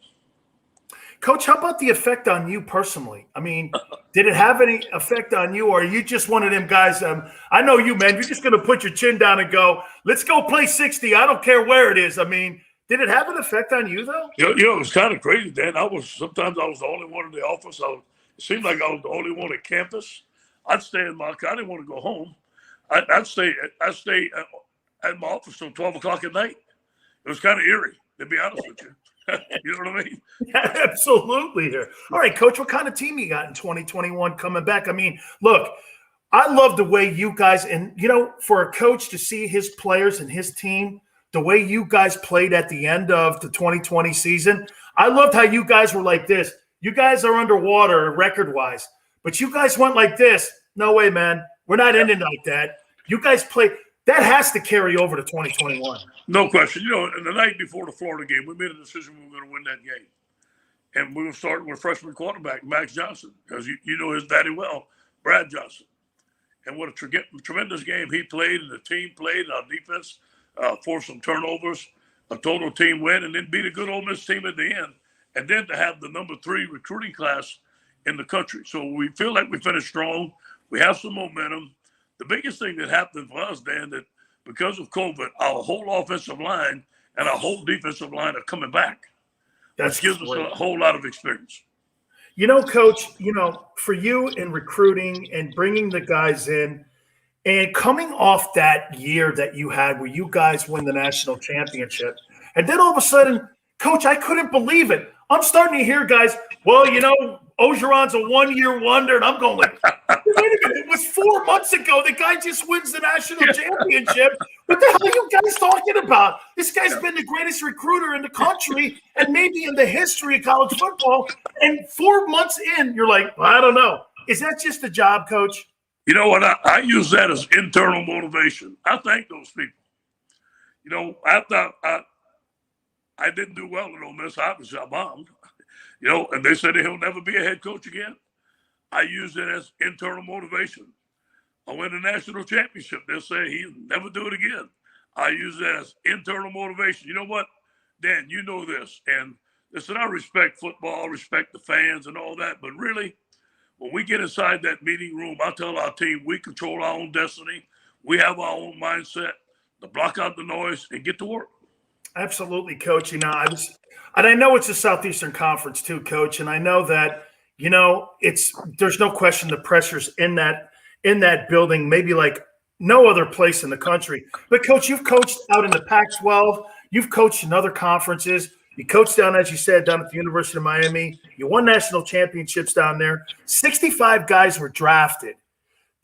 Coach, how about the effect on you personally? I mean, did it have any effect on you, or are you just one of them guys? I know you, man. You're just going to put your chin down and go, let's go play 60. I don't care where it is. I mean, did it have an effect on you, though? It was kind of crazy, Dan. Sometimes I was the only one in the office. It seemed like I was the only one at campus. I'd stay in my car. I didn't want to go home. I'd stay at my office till 12 o'clock at night. It was kind of eerie, to be honest with you. You know what I mean? Yeah, absolutely. All right, Coach, what kind of team you got in 2021 coming back? I mean, look, I love the way you guys, and, for a coach to see his players and his team, the way you guys played at the end of the 2020 season, I loved how you guys were like this. You guys are underwater record-wise, but you guys went like this. No way, man. We're not ending like that. You guys play. That has to carry over to 2021. No question. And the night before the Florida game, we made a decision we were going to win that game. And we were starting with freshman quarterback, Max Johnson, because you know his daddy well, Brad Johnson. And what a tremendous game he played and the team played, and our defense forced some turnovers, a total team win, and then beat a good Ole Miss team at the end. And then to have the number 3 recruiting class in the country. So we feel like we finished strong. We have some momentum. The biggest thing that happened for us, Dan, that because of COVID, our whole offensive line and our whole defensive line are coming back. That gives us a whole lot of experience. Coach, for you in recruiting and bringing the guys in and coming off that year that you had where you guys win the national championship, and then all of a sudden, Coach, I couldn't believe it. I'm starting to hear guys, Orgeron's a one-year wonder, and I'm going like, wait a minute, it was 4 months ago. The guy just wins the national championship. What the hell are you guys talking about? This guy's been the greatest recruiter in the country and maybe in the history of college football. And 4 months in, you're like, well, I don't know. Is that just a job, Coach? You know what? I use that as internal motivation. I thank those people. After I didn't do well at Ole Miss, obviously I bombed. And they said he'll never be a head coach again. I use it as internal motivation. I win a national championship. They'll say he'll never do it again. I use it as internal motivation. You know what, Dan, you know this. And listen, I respect football, I respect the fans and all that. But really, when we get inside that meeting room, I tell our team we control our own destiny. We have our own mindset to block out the noise and get to work. Absolutely, Coach. And I know it's a Southeastern Conference too, Coach. And I know that, there's no question the pressure's in that building, maybe like no other place in the country. But Coach, you've coached out in the Pac-12. You've coached in other conferences. You coached down, as you said, down at the University of Miami. You won national championships down there. 65 guys were drafted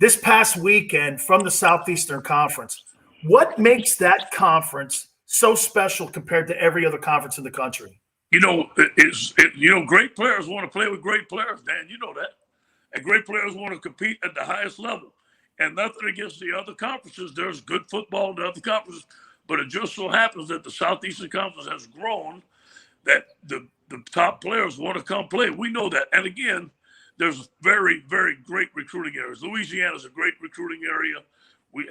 this past weekend from the Southeastern Conference. What makes that conference so special compared to every other conference in the country? Great players want to play with great players, Dan. You know that. And great players want to compete at the highest level. And nothing against the other conferences. There's good football in the other conferences. But it just so happens that the Southeastern Conference has grown, that the top players want to come play. We know that. And again, there's very, very great recruiting areas. Louisiana is a great recruiting area.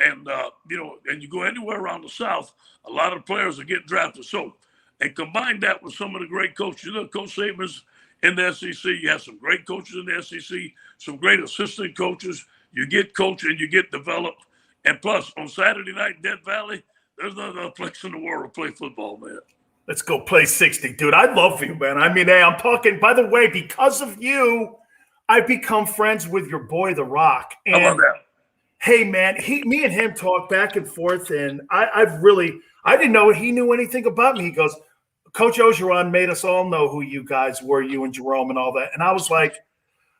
And you go anywhere around the South, a lot of players are getting drafted. So, and combine that with some of the great coaches. Coach Saban's in the SEC. You have some great coaches in the SEC, some great assistant coaches. You get coached and you get developed. And plus, on Saturday night in Death Valley, there's not another place in the world to play football, man. Let's go play 60, dude. I love you, man. I mean, hey, I'm talking, by the way, because of you, I've become friends with your boy, The Rock. And, how about that? Hey, man, me and him talk back and forth, and I didn't know he knew anything about me. He goes, Coach Orgeron made us all know who you guys were, you and Jerome and all that. And I was like,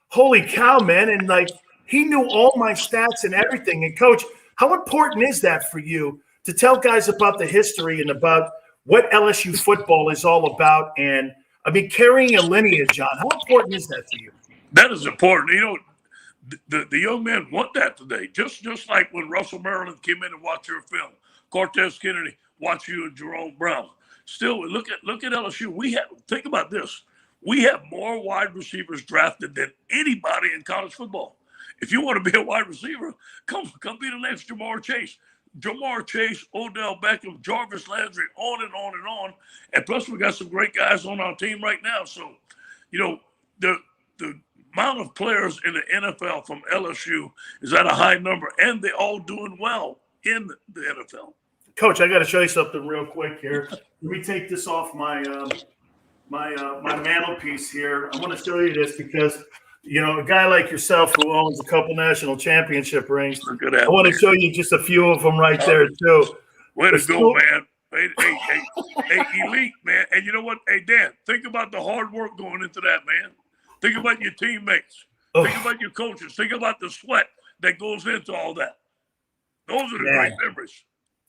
holy cow, man. And, like, he knew all my stats and everything. And, Coach, how important is that for you to tell guys about the history and about what LSU football is all about? And, I mean, carrying a lineage on, how important is that to you? That is important. The young men want that today. Just like when Russell Maryland came in and watched your film, Cortez Kennedy watch you and Jerome Brown. Still, look at LSU. Think about this. We have more wide receivers drafted than anybody in college football. If you want to be a wide receiver, come be the next Jamar Chase. Jamar Chase, Odell Beckham, Jarvis Landry, on and on and on. And plus, we got some great guys on our team right now. So, the amount of players in the NFL from LSU is at a high number, and they're all doing well in the NFL. Coach, I got to show you something real quick here. Let me take this off my mantelpiece here. I want to show you this because, a guy like yourself who owns a couple national championship rings, I want to show you just a few of them right there, too. Way to go, man. Hey, elite, man. And you know what? Hey, Dan, think about the hard work going into that, man. Think about your teammates. Think about your coaches. Think about the sweat that goes into all that. Those are the great memories.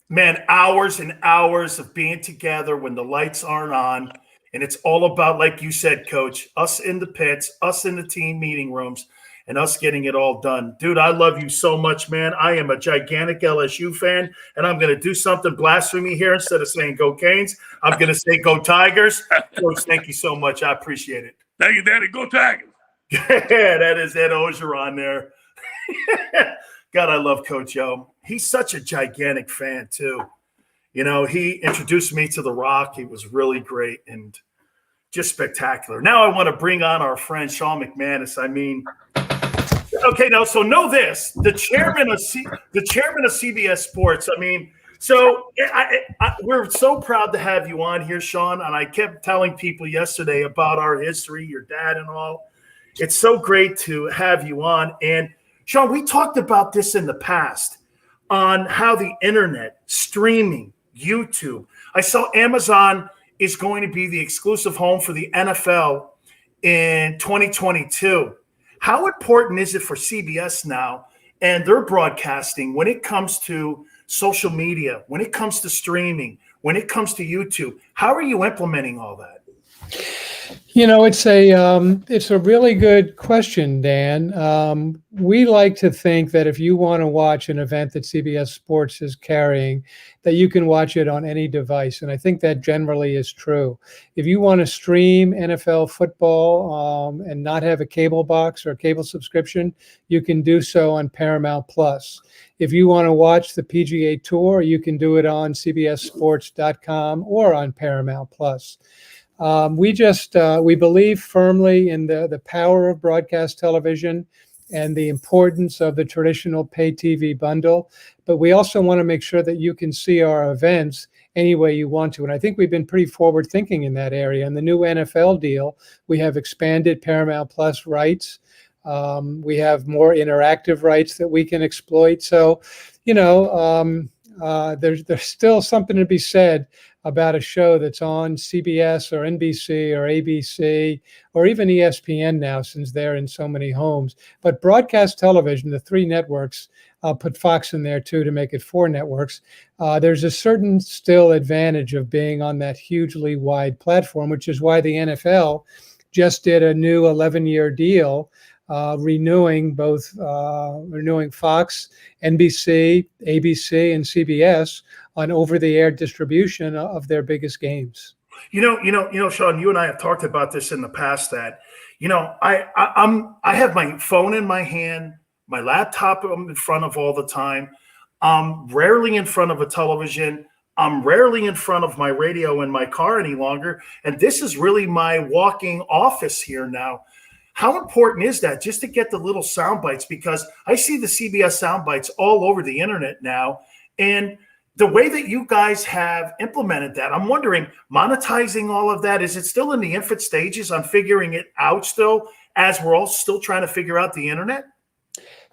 Man, hours and hours of being together when the lights aren't on. And it's all about, like you said, Coach, us in the pits, us in the team meeting rooms, and us getting it all done. Dude, I love you so much, man. I am a gigantic LSU fan, and I'm going to do something blasphemy here. Instead of saying go Canes, I'm going to say go Tigers. Coach, thank you so much. I appreciate it. Thank you, Daddy. Go Tigers. Yeah, that is Ed Orgeron there. God, I love Coach O. He's such a gigantic fan, too. He introduced me to The Rock. He was really great and just spectacular. Now I want to bring on our friend Sean McManus. I mean, okay, now, so know this. The chairman of CBS Sports, I mean, so we're so proud to have you on here, Sean, and I kept telling people yesterday about our history, your dad and all. It's so great to have you on. And, Sean, we talked about this in the past on how the internet, streaming, YouTube. I saw Amazon is going to be the exclusive home for the NFL in 2022. How important is it for CBS now and their broadcasting when it comes to social media, when it comes to streaming, when it comes to YouTube? How are you implementing all that? It's a really good question, Dan. We like to think that if you want to watch an event that CBS Sports is carrying, that you can watch it on any device. And I think that generally is true. If you want to stream NFL football and not have a cable box or a cable subscription, you can do so on Paramount Plus. If you want to watch the PGA Tour, you can do it on CBSSports.com or on Paramount Plus. We believe firmly in the power of broadcast television and the importance of the traditional pay TV bundle, but we also want to make sure that you can see our events any way you want to. And I think we've been pretty forward thinking in that area. In the new NFL deal, we have expanded Paramount Plus rights. We have more interactive rights that we can exploit. So, there's still something to be said about a show that's on CBS or NBC or ABC or even ESPN now, since they're in so many homes. But broadcast television, the three networks, I'll put Fox in there too to make it 4 networks. There's a certain still advantage of being on that hugely wide platform, which is why the NFL just did a new 11-year deal, renewing Fox, NBC, ABC, and CBS on over-the-air distribution of their biggest games. Sean, you and I have talked about this in the past. That I have my phone in my hand, my laptop I'm in front of all the time. I'm rarely in front of a television. I'm rarely in front of my radio in my car any longer. And this is really my walking office here now. How important is that, just to get the little sound bites? Because I see the CBS sound bites all over the internet now. And the way that you guys have implemented that, I'm wondering, monetizing all of that, is it still in the infant stages on figuring it out still, as we're all still trying to figure out the internet?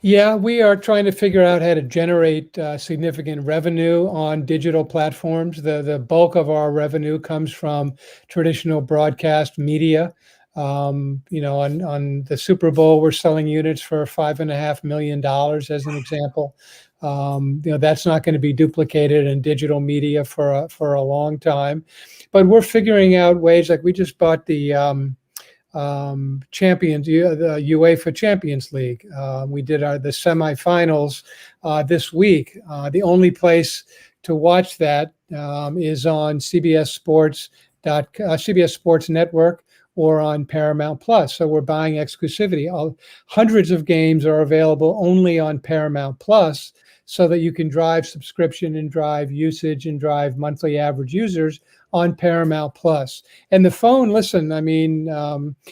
Yeah, we are trying to figure out how to generate significant revenue on digital platforms. The bulk of our revenue comes from traditional broadcast media. On the Super Bowl, we're selling units for $5.5 million as an example. That's not going to be duplicated in digital media for a long time. But we're figuring out ways, like we just bought the the UEFA Champions League. We did the semifinals this week. The only place to watch that is on CBS Sports Network or on Paramount Plus. So we're buying exclusivity. Hundreds of games are available only on Paramount Plus, so that you can drive subscription and drive usage and drive monthly average users on Paramount Plus. And the phone, listen, I mean,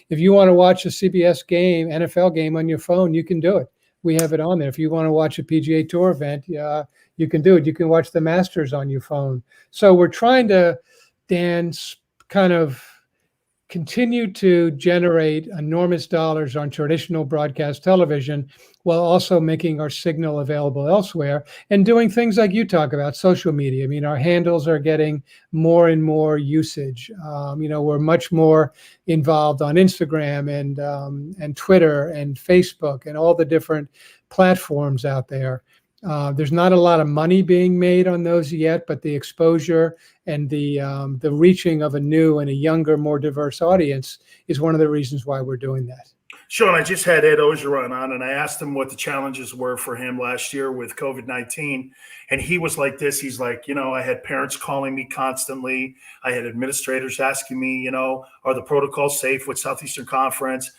if you want to watch a CBS game, NFL game on your phone, you can do it. We have it on there. If you want to watch a PGA Tour event, you can do it. You can watch the Masters on your phone. So we're trying to, Dan, kind of continue to generate enormous dollars on traditional broadcast television, while also making our signal available elsewhere and doing things like you talk about, social media. I mean, our handles are getting more and more usage. We're much more involved on Instagram and Twitter and Facebook and all the different platforms out there. There's not a lot of money being made on those yet, but the exposure and the reaching of a new and a younger, more diverse audience is one of the reasons why we're doing that. Sean, I just had Ed Orgeron on, and I asked him what the challenges were for him last year with COVID-19. And he was like this. He's like, I had parents calling me constantly. I had administrators asking me, are the protocols safe with Southeastern Conference?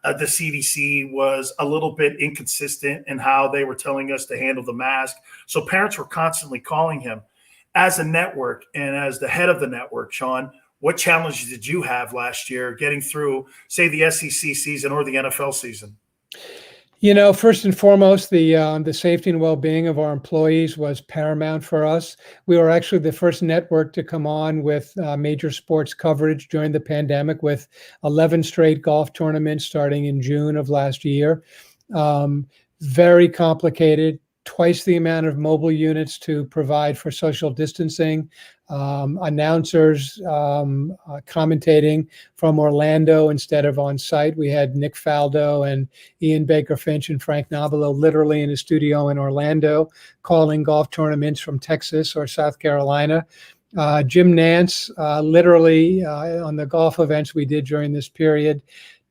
The CDC was a little bit inconsistent in how they were telling us to handle the mask. So parents were constantly calling him. As a network and as the head of the network, Sean, what challenges did you have last year getting through, say, the SEC season or the NFL season? First and foremost, the safety and well-being of our employees was paramount for us. We were actually the first network to come on with major sports coverage during the pandemic, with 11 straight golf tournaments starting in June of last year. Very complicated. Twice the amount of mobile units to provide for social distancing, announcers commentating from Orlando instead of on site. We had Nick Faldo and Ian Baker Finch and Frank Nobilo literally in a studio in Orlando calling golf tournaments from Texas or South Carolina. Jim Nance, literally on the golf events we did during this period,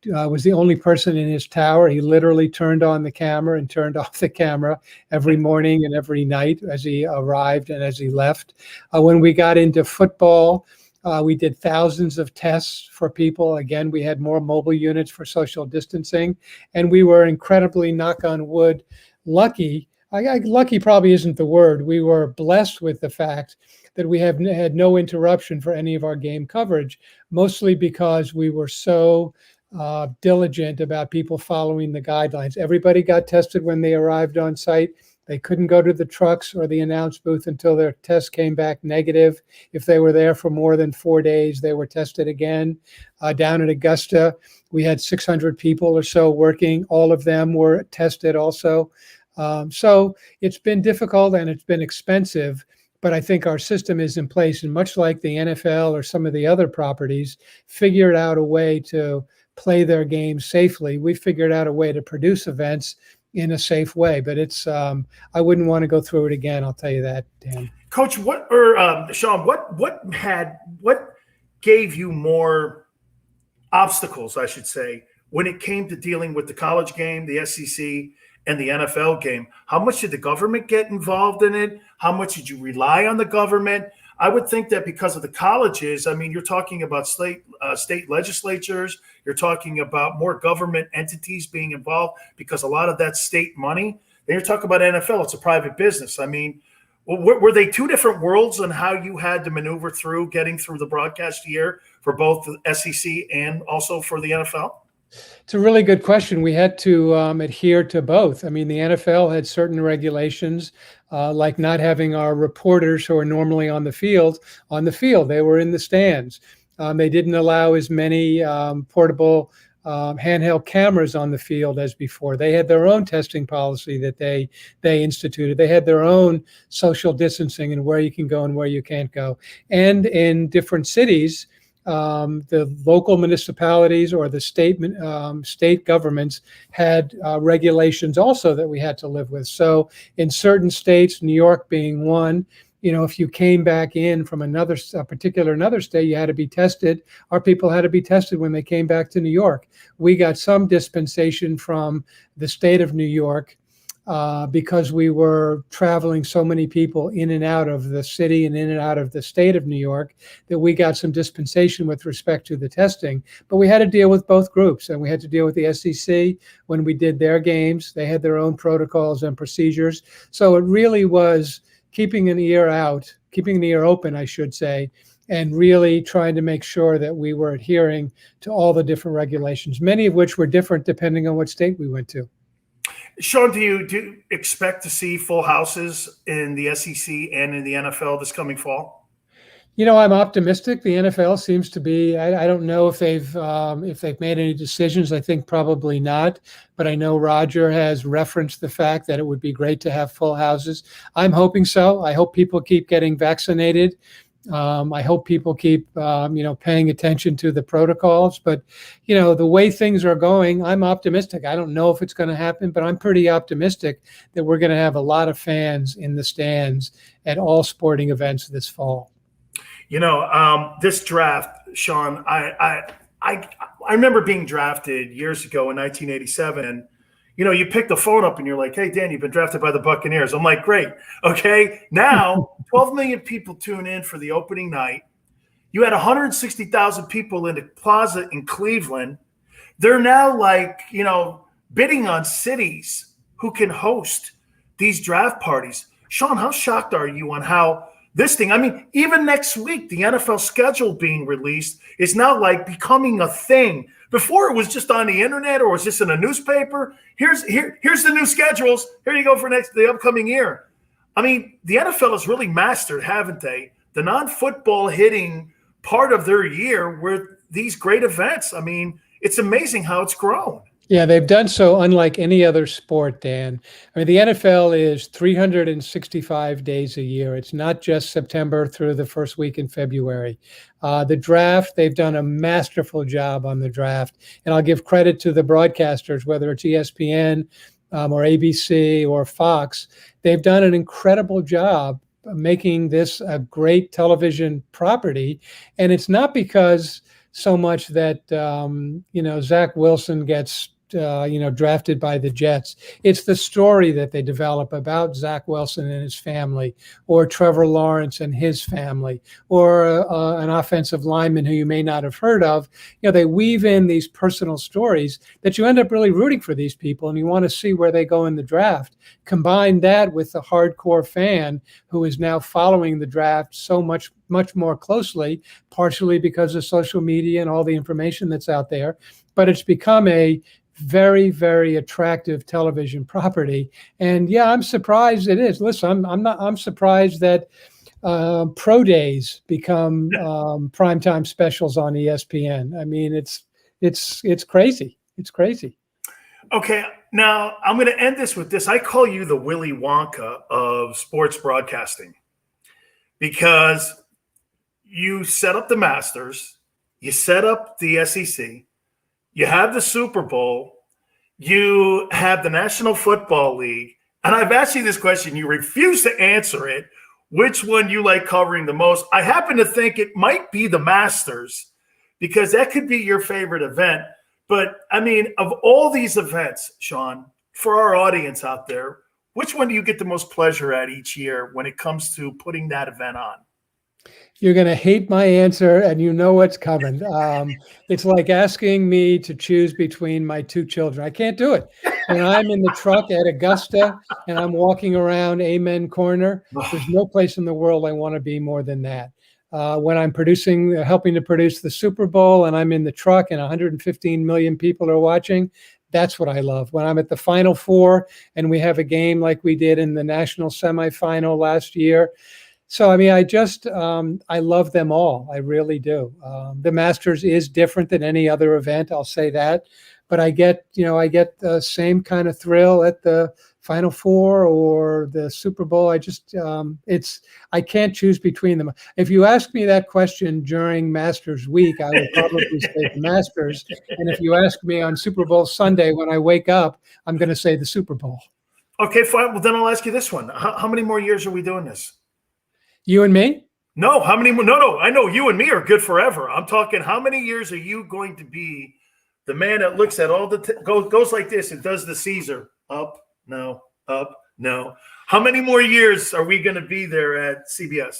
was the only person in his tower. He literally turned on the camera and turned off the camera every morning and every night as he arrived and as he left. When we got into football, we did thousands of tests for people. Again, we had more mobile units for social distancing, and we were incredibly, knock on wood, lucky. Lucky probably isn't the word. We were blessed with the fact that we have had no interruption for any of our game coverage, mostly because we were so diligent about people following the guidelines. Everybody got tested when they arrived on site. They couldn't go to the trucks or the announce booth until their test came back negative. If they were there for more than 4 days, they were tested again. Down at Augusta, we had 600 people or so working. All of them were tested also. So it's been difficult and it's been expensive. But I think our system is in place, and much like the NFL or some of the other properties figured out a way to play their games safely, we figured out a way to produce events in a safe way. But it's I wouldn't want to go through it again. I'll tell you that, Dan. Coach, Sean, what gave you more obstacles, I should say, when it came to dealing with the college game, the SEC, and the NFL game? How much did the government get involved in it? How much did you rely on the government? I would think that because of the colleges, I mean, you're talking about state legislatures, you're talking about more government entities being involved because a lot of that's state money. Then you're talking about NFL, it's a private business. I mean, were they two different worlds on how you had to maneuver through getting through the broadcast year for both the SEC and also for the NFL? It's a really good question. We had to adhere to both. I mean, the NFL had certain regulations, like not having our reporters who are normally on the field. They were in the stands. They didn't allow as many portable handheld cameras on the field as before. They had their own testing policy that they instituted. They had their own social distancing and where you can go and where you can't go. And in different cities, the local municipalities or the state governments had regulations also that we had to live with. So in certain states, New York being one, if you came back in from another state, you had to be tested. Our people had to be tested when they came back to New York. We got some dispensation from the state of New York because we were traveling so many people in and out of the city and in and out of the state of New York that we got some dispensation with respect to the testing. But we had to deal with both groups, and we had to deal with the SEC when we did their games. They had their own protocols and procedures. So it really was keeping an ear open, I should say, and really trying to make sure that we were adhering to all the different regulations, many of which were different depending on what state we went to. Sean, do you expect to see full houses in the SEC and in the NFL this coming fall? I'm optimistic. The NFL seems to be. I don't know if they've made any decisions. I think probably not. But I know Roger has referenced the fact that it would be great to have full houses. I'm hoping so. I hope people keep getting vaccinated. I hope people keep, paying attention to the protocols. But, the way things are going, I'm optimistic. I don't know if it's going to happen, but I'm pretty optimistic that we're going to have a lot of fans in the stands at all sporting events this fall. This draft, Sean, I remember being drafted years ago in 1987, and you pick the phone up and you're like, "Hey, Dan, you've been drafted by the Buccaneers." I'm like, "Great, okay." Now, 12 million people tune in for the opening night. You had 160,000 people in the plaza in Cleveland. They're now bidding on cities who can host these draft parties. Sean, how shocked are you on how this thing, even next week, the NFL schedule being released is now becoming a thing. Before it was just on the internet or was just in a newspaper. Here's the new schedules. Here you go for the upcoming year. The NFL has really mastered, haven't they, the non-football hitting part of their year with these great events. It's amazing how it's grown. Yeah, they've done so unlike any other sport, Dan. The NFL is 365 days a year. It's not just September through the first week in February. The draft, they've done a masterful job on the draft. And I'll give credit to the broadcasters, whether it's ESPN or ABC or Fox. They've done an incredible job making this a great television property. And it's not because so much that, Zach Wilson gets drafted by the Jets. It's the story that they develop about Zach Wilson and his family, or Trevor Lawrence and his family, or an offensive lineman who you may not have heard of. They weave in these personal stories that you end up really rooting for these people, and you want to see where they go in the draft. Combine that with the hardcore fan who is now following the draft so much more closely, partially because of social media and all the information that's out there. But it's become a very, very attractive television property. And yeah, I'm surprised it is. Listen, I'm surprised that pro days become primetime specials on ESPN. It's crazy. It's crazy. Okay, now I'm going to end this with this. I call you the Willy Wonka of sports broadcasting. because you set up the Masters, you set up the SEC, you have the Super Bowl, you have the National Football League, and I've asked you this question. You refuse to answer it. Which one you like covering the most? I happen to think it might be the Masters because that could be your favorite event. But, I mean, of all these events, Sean, for our audience out there, which one do you get the most pleasure at each year when it comes to putting that event on? You're going to hate my answer, and you know what's coming. It's like asking me to choose between my two children. I can't do it. When I'm in the truck at Augusta and I'm walking around Amen Corner, there's no place in the world I want to be more than that. When I'm helping to produce the Super Bowl, and I'm in the truck and 115 million people are watching, that's what I love. When I'm at the Final Four and we have a game like we did in the national semifinal last year. So, I mean, I love them all. I really do. The Masters is different than any other event. I'll say that. But I get the same kind of thrill at the Final Four or the Super Bowl. I can't choose between them. If you ask me that question during Masters week, I would probably say the Masters. And if you ask me on Super Bowl Sunday when I wake up, I'm going to say the Super Bowl. Okay, fine. Well, then I'll ask you this one. How many more years are we doing this? You and me? No, how many more? No. I know you and me are good forever. I'm talking how many years are you going to be the man that looks at all goes like this and does the Caesar. Up, no, up, no. How many more years are we going to be there at CBS?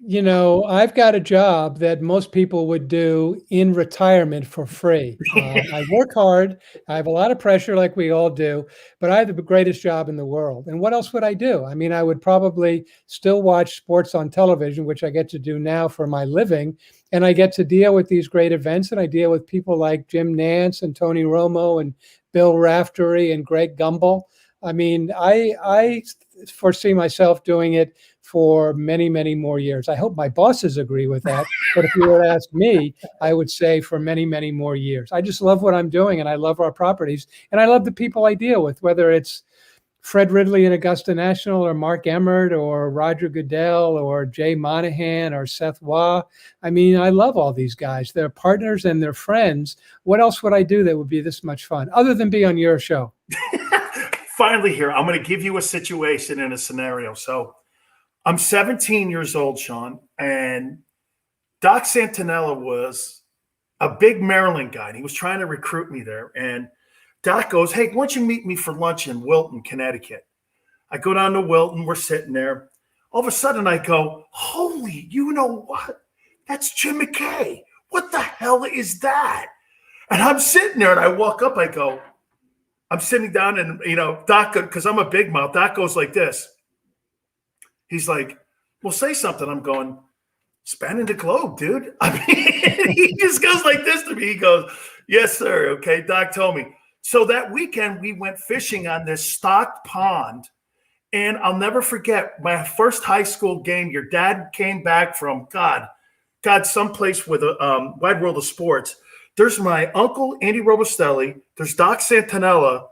You know, I've got a job that most people would do in retirement for free. I work hard. I have a lot of pressure like we all do, but I have the greatest job in the world. And what else would I do? I mean, I would probably still watch sports on television, which I get to do now for my living. And I get to deal with these great events, and I deal with people like Jim Nantz and Tony Romo and Bill Raftery and Greg Gumbel. I mean, I foresee myself doing it for many, many more years. I hope my bosses agree with that. But if you were to ask me, I would say for many, many more years. I just love what I'm doing, and I love our properties, and I love the people I deal with, whether it's Fred Ridley in Augusta National or Mark Emmert or Roger Goodell or Jay Monahan or Seth Waugh. I mean, I love all these guys. They're partners and they're friends. What else would I do that would be this much fun other than be on your show? Finally here, I'm going to give you a situation and a scenario. So I'm 17 years old, Sean, and Doc Santanella was a big Maryland guy, and he was trying to recruit me there. And Doc goes, hey, why don't you meet me for lunch in Wilton, Connecticut? I go down to Wilton. We're sitting there. All of a sudden, I go, holy, you know what? That's Jim McKay. What the hell is that? And I'm sitting there, and I walk up. I go, I'm sitting down, and, you know, Doc, because I'm a big mouth, Doc goes like this. He's like, well, say something. I'm going, spanning the globe, dude. I mean, he just goes like this to me. He goes, yes, sir. Okay, Doc told me. So that weekend, we went fishing on this stocked pond, and I'll never forget my first high school game. Your dad came back from, God, someplace with a Wide World of Sports. There's my uncle, Andy Robustelli. There's Doc Santanella,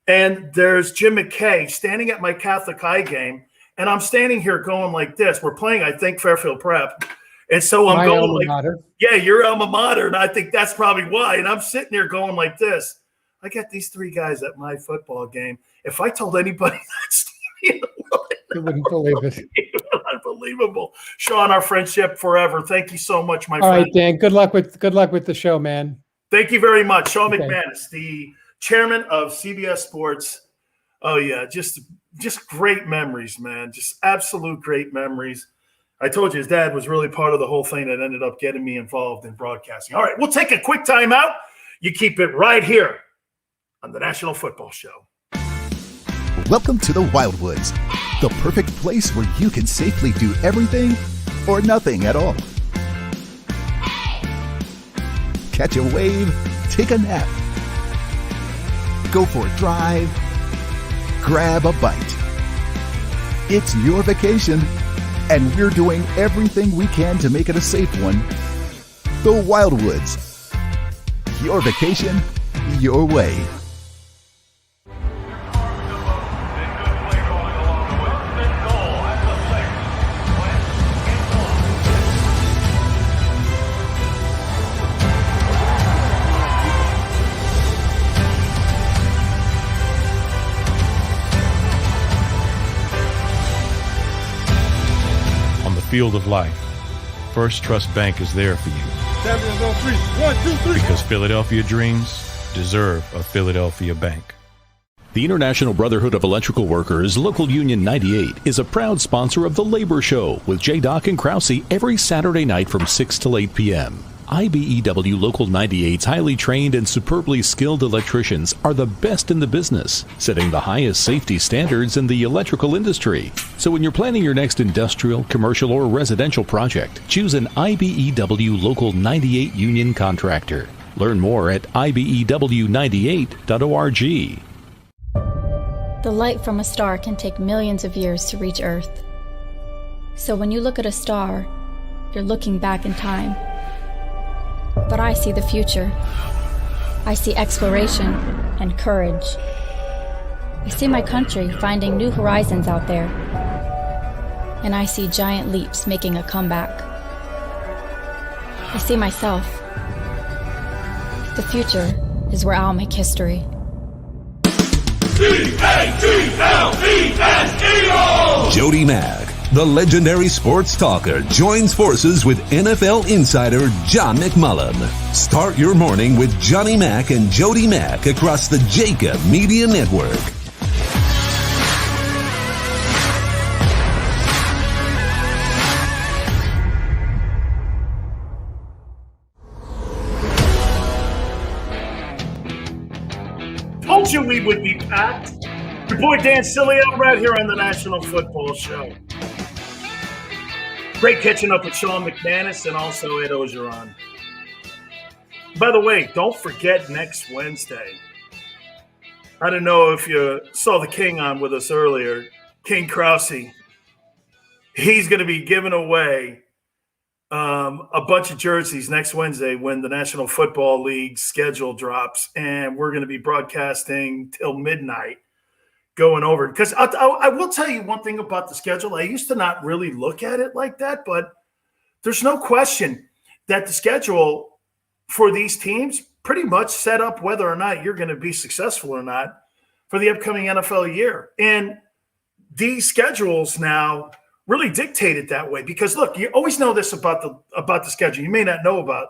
and there's Jim McKay standing at my Catholic high game, and I'm standing here going like this. We're playing, I think, Fairfield Prep. And so I'm going like, mater. Yeah, your alma mater, and I think that's probably why. And I'm sitting there going like this. I got these three guys at my football game. If I told anybody that story, you wouldn't believe it. Unbelievable. Sean, our friendship forever. Thank you so much, my friend. All right, Dan. Good luck with the show, man. Thank you very much. Sean McManus, the chairman of CBS Sports. Oh, yeah, just great memories, man. Just absolute great memories. I told you his dad was really part of the whole thing that ended up getting me involved in broadcasting. All right, we'll take a quick time out. You keep it right here on the National Football Show. Welcome to the Wildwoods, the perfect place where you can safely do everything or nothing at all. Catch a wave, take a nap, go for a drive, grab a bite. It's your vacation, and we're doing everything we can to make it a safe one. The Wildwoods. Your vacation, your way. field of life, First Trust Bank is there for you. Champions on three. 1, 2, 3. Because Philadelphia dreams deserve a Philadelphia bank. The International Brotherhood of Electrical Workers, Local Union 98, is a proud sponsor of The Labor Show with J. and Krause every Saturday night from 6 till 8 p.m. IBEW Local 98's highly trained and superbly skilled electricians are the best in the business, setting the highest safety standards in the electrical industry. So when you're planning your next industrial, commercial, or residential project, choose an IBEW Local 98 union contractor. Learn more at ibew98.org. The light from a star can take millions of years to reach Earth. So when you look at a star, you're looking back in time. But I see the future. I see exploration and courage. I see my country finding new horizons out there. And I see giant leaps making a comeback. I see myself. The future is where I'll make history. Jody Mack, the legendary sports talker, joins forces with NFL insider John McMullen. Start your morning with Johnny Mack and Jody Mack across the JAKIB Media Network. Told you we would be packed. Your boy Dan Sileo right here on the National Football Show. Great catching up with Sean McManus and also Ed Orgeron. By the way, don't forget next Wednesday. I don't know if you saw the King on with us earlier, King Krause. He's going to be giving away a bunch of jerseys next Wednesday when the National Football League schedule drops, and we're going to be broadcasting till midnight going over. Because I will tell you one thing about the schedule. I used to not really look at it like that, but there's no question that the schedule for these teams pretty much set up whether or not you're going to be successful or not for the upcoming NFL year. And these schedules now really dictate it that way because, look, you always know this about the schedule. You may not know about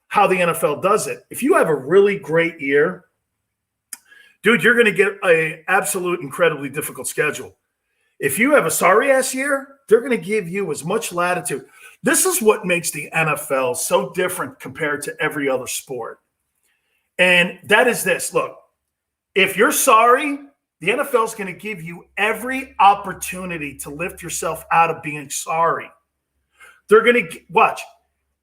how the NFL does it. If you have a really great year, dude, you're going to get an absolute incredibly difficult schedule. If you have a sorry-ass year, they're going to give you as much latitude. This is what makes the NFL so different compared to every other sport. And that is this. Look, if you're sorry, the NFL is going to give you every opportunity to lift yourself out of being sorry. They're going to – watch.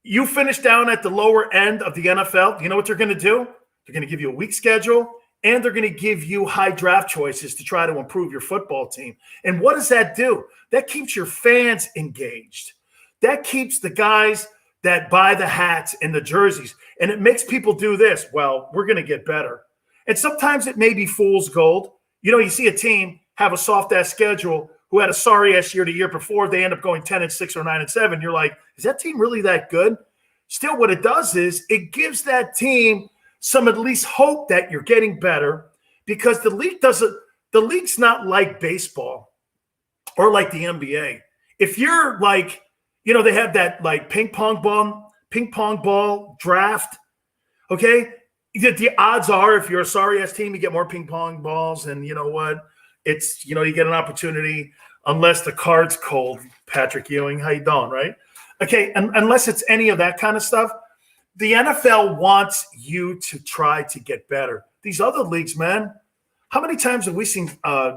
You finish down at the lower end of the NFL, you know what they're going to do? They're going to give you a weak schedule, and they're going to give you high draft choices to try to improve your football team. And what does that do? That keeps your fans engaged. That keeps the guys that buy the hats and the jerseys. And it makes people do this. Well, we're going to get better. And sometimes it may be fool's gold. You know, you see a team have a soft-ass schedule who had a sorry-ass year the year before. They end up going 10-6 or 9-7. You're like, is that team really that good? Still, what it does is it gives that team some at least hope that you're getting better because the league's not like baseball or like the NBA. If you're like, you know, they have that like ping pong ball draft, okay? The odds are if you're a sorry-ass team, you get more ping pong balls, and you know what? It's, you know, you get an opportunity unless the card's cold. Patrick Ewing, how you doing, right? Okay, and unless it's any of that kind of stuff, the NFL wants you to try to get better. These other leagues, man, how many times have we seen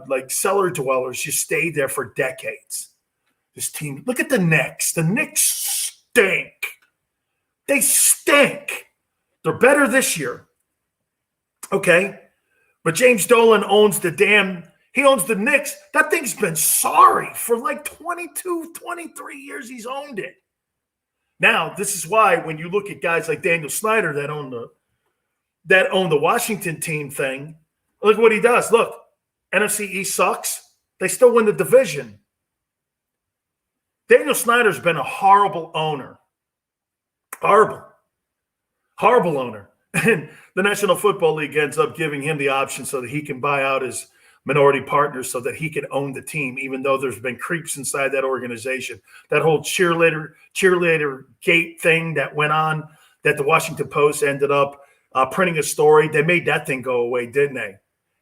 like cellar dwellers just stay there for decades? This team, look at the Knicks. The Knicks stink. They stink. They're better this year. Okay, but James Dolan owns the Knicks. That thing's been sorry for like 22, 23 years he's owned it. Now, this is why when you look at guys like Daniel Snyder that own the Washington team thing, look what he does. Look, NFC East sucks. They still win the division. Daniel Snyder's been a horrible owner. Horrible owner. And the National Football League ends up giving him the option so that he can buy out his minority partners so that he could own the team, even though there's been creeps inside that organization. That whole cheerleader gate thing that went on, that the Washington Post ended up printing a story. They made that thing go away, didn't they?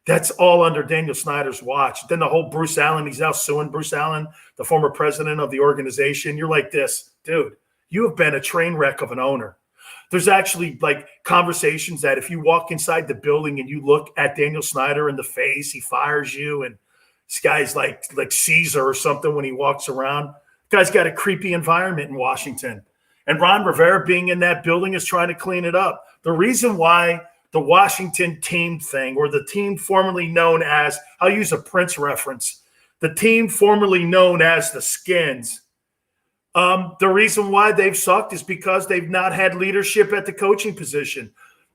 That's all under Daniel Snyder's watch. Then the whole Bruce Allen, he's now suing Bruce Allen, the former president of the organization. You're like this, dude, you have been a train wreck of an owner. There's actually like conversations that if you walk inside the building and you look at Daniel Snyder in the face, he fires you. And this guy's like Caesar or something when he walks around. The guy's got a creepy environment in Washington. And Ron Rivera being in that building is trying to clean it up. The reason why the Washington team thing, or the team formerly known as, I'll use a Prince reference, the team formerly known as the Skins, the reason why they've sucked is because they've not had leadership at the coaching position.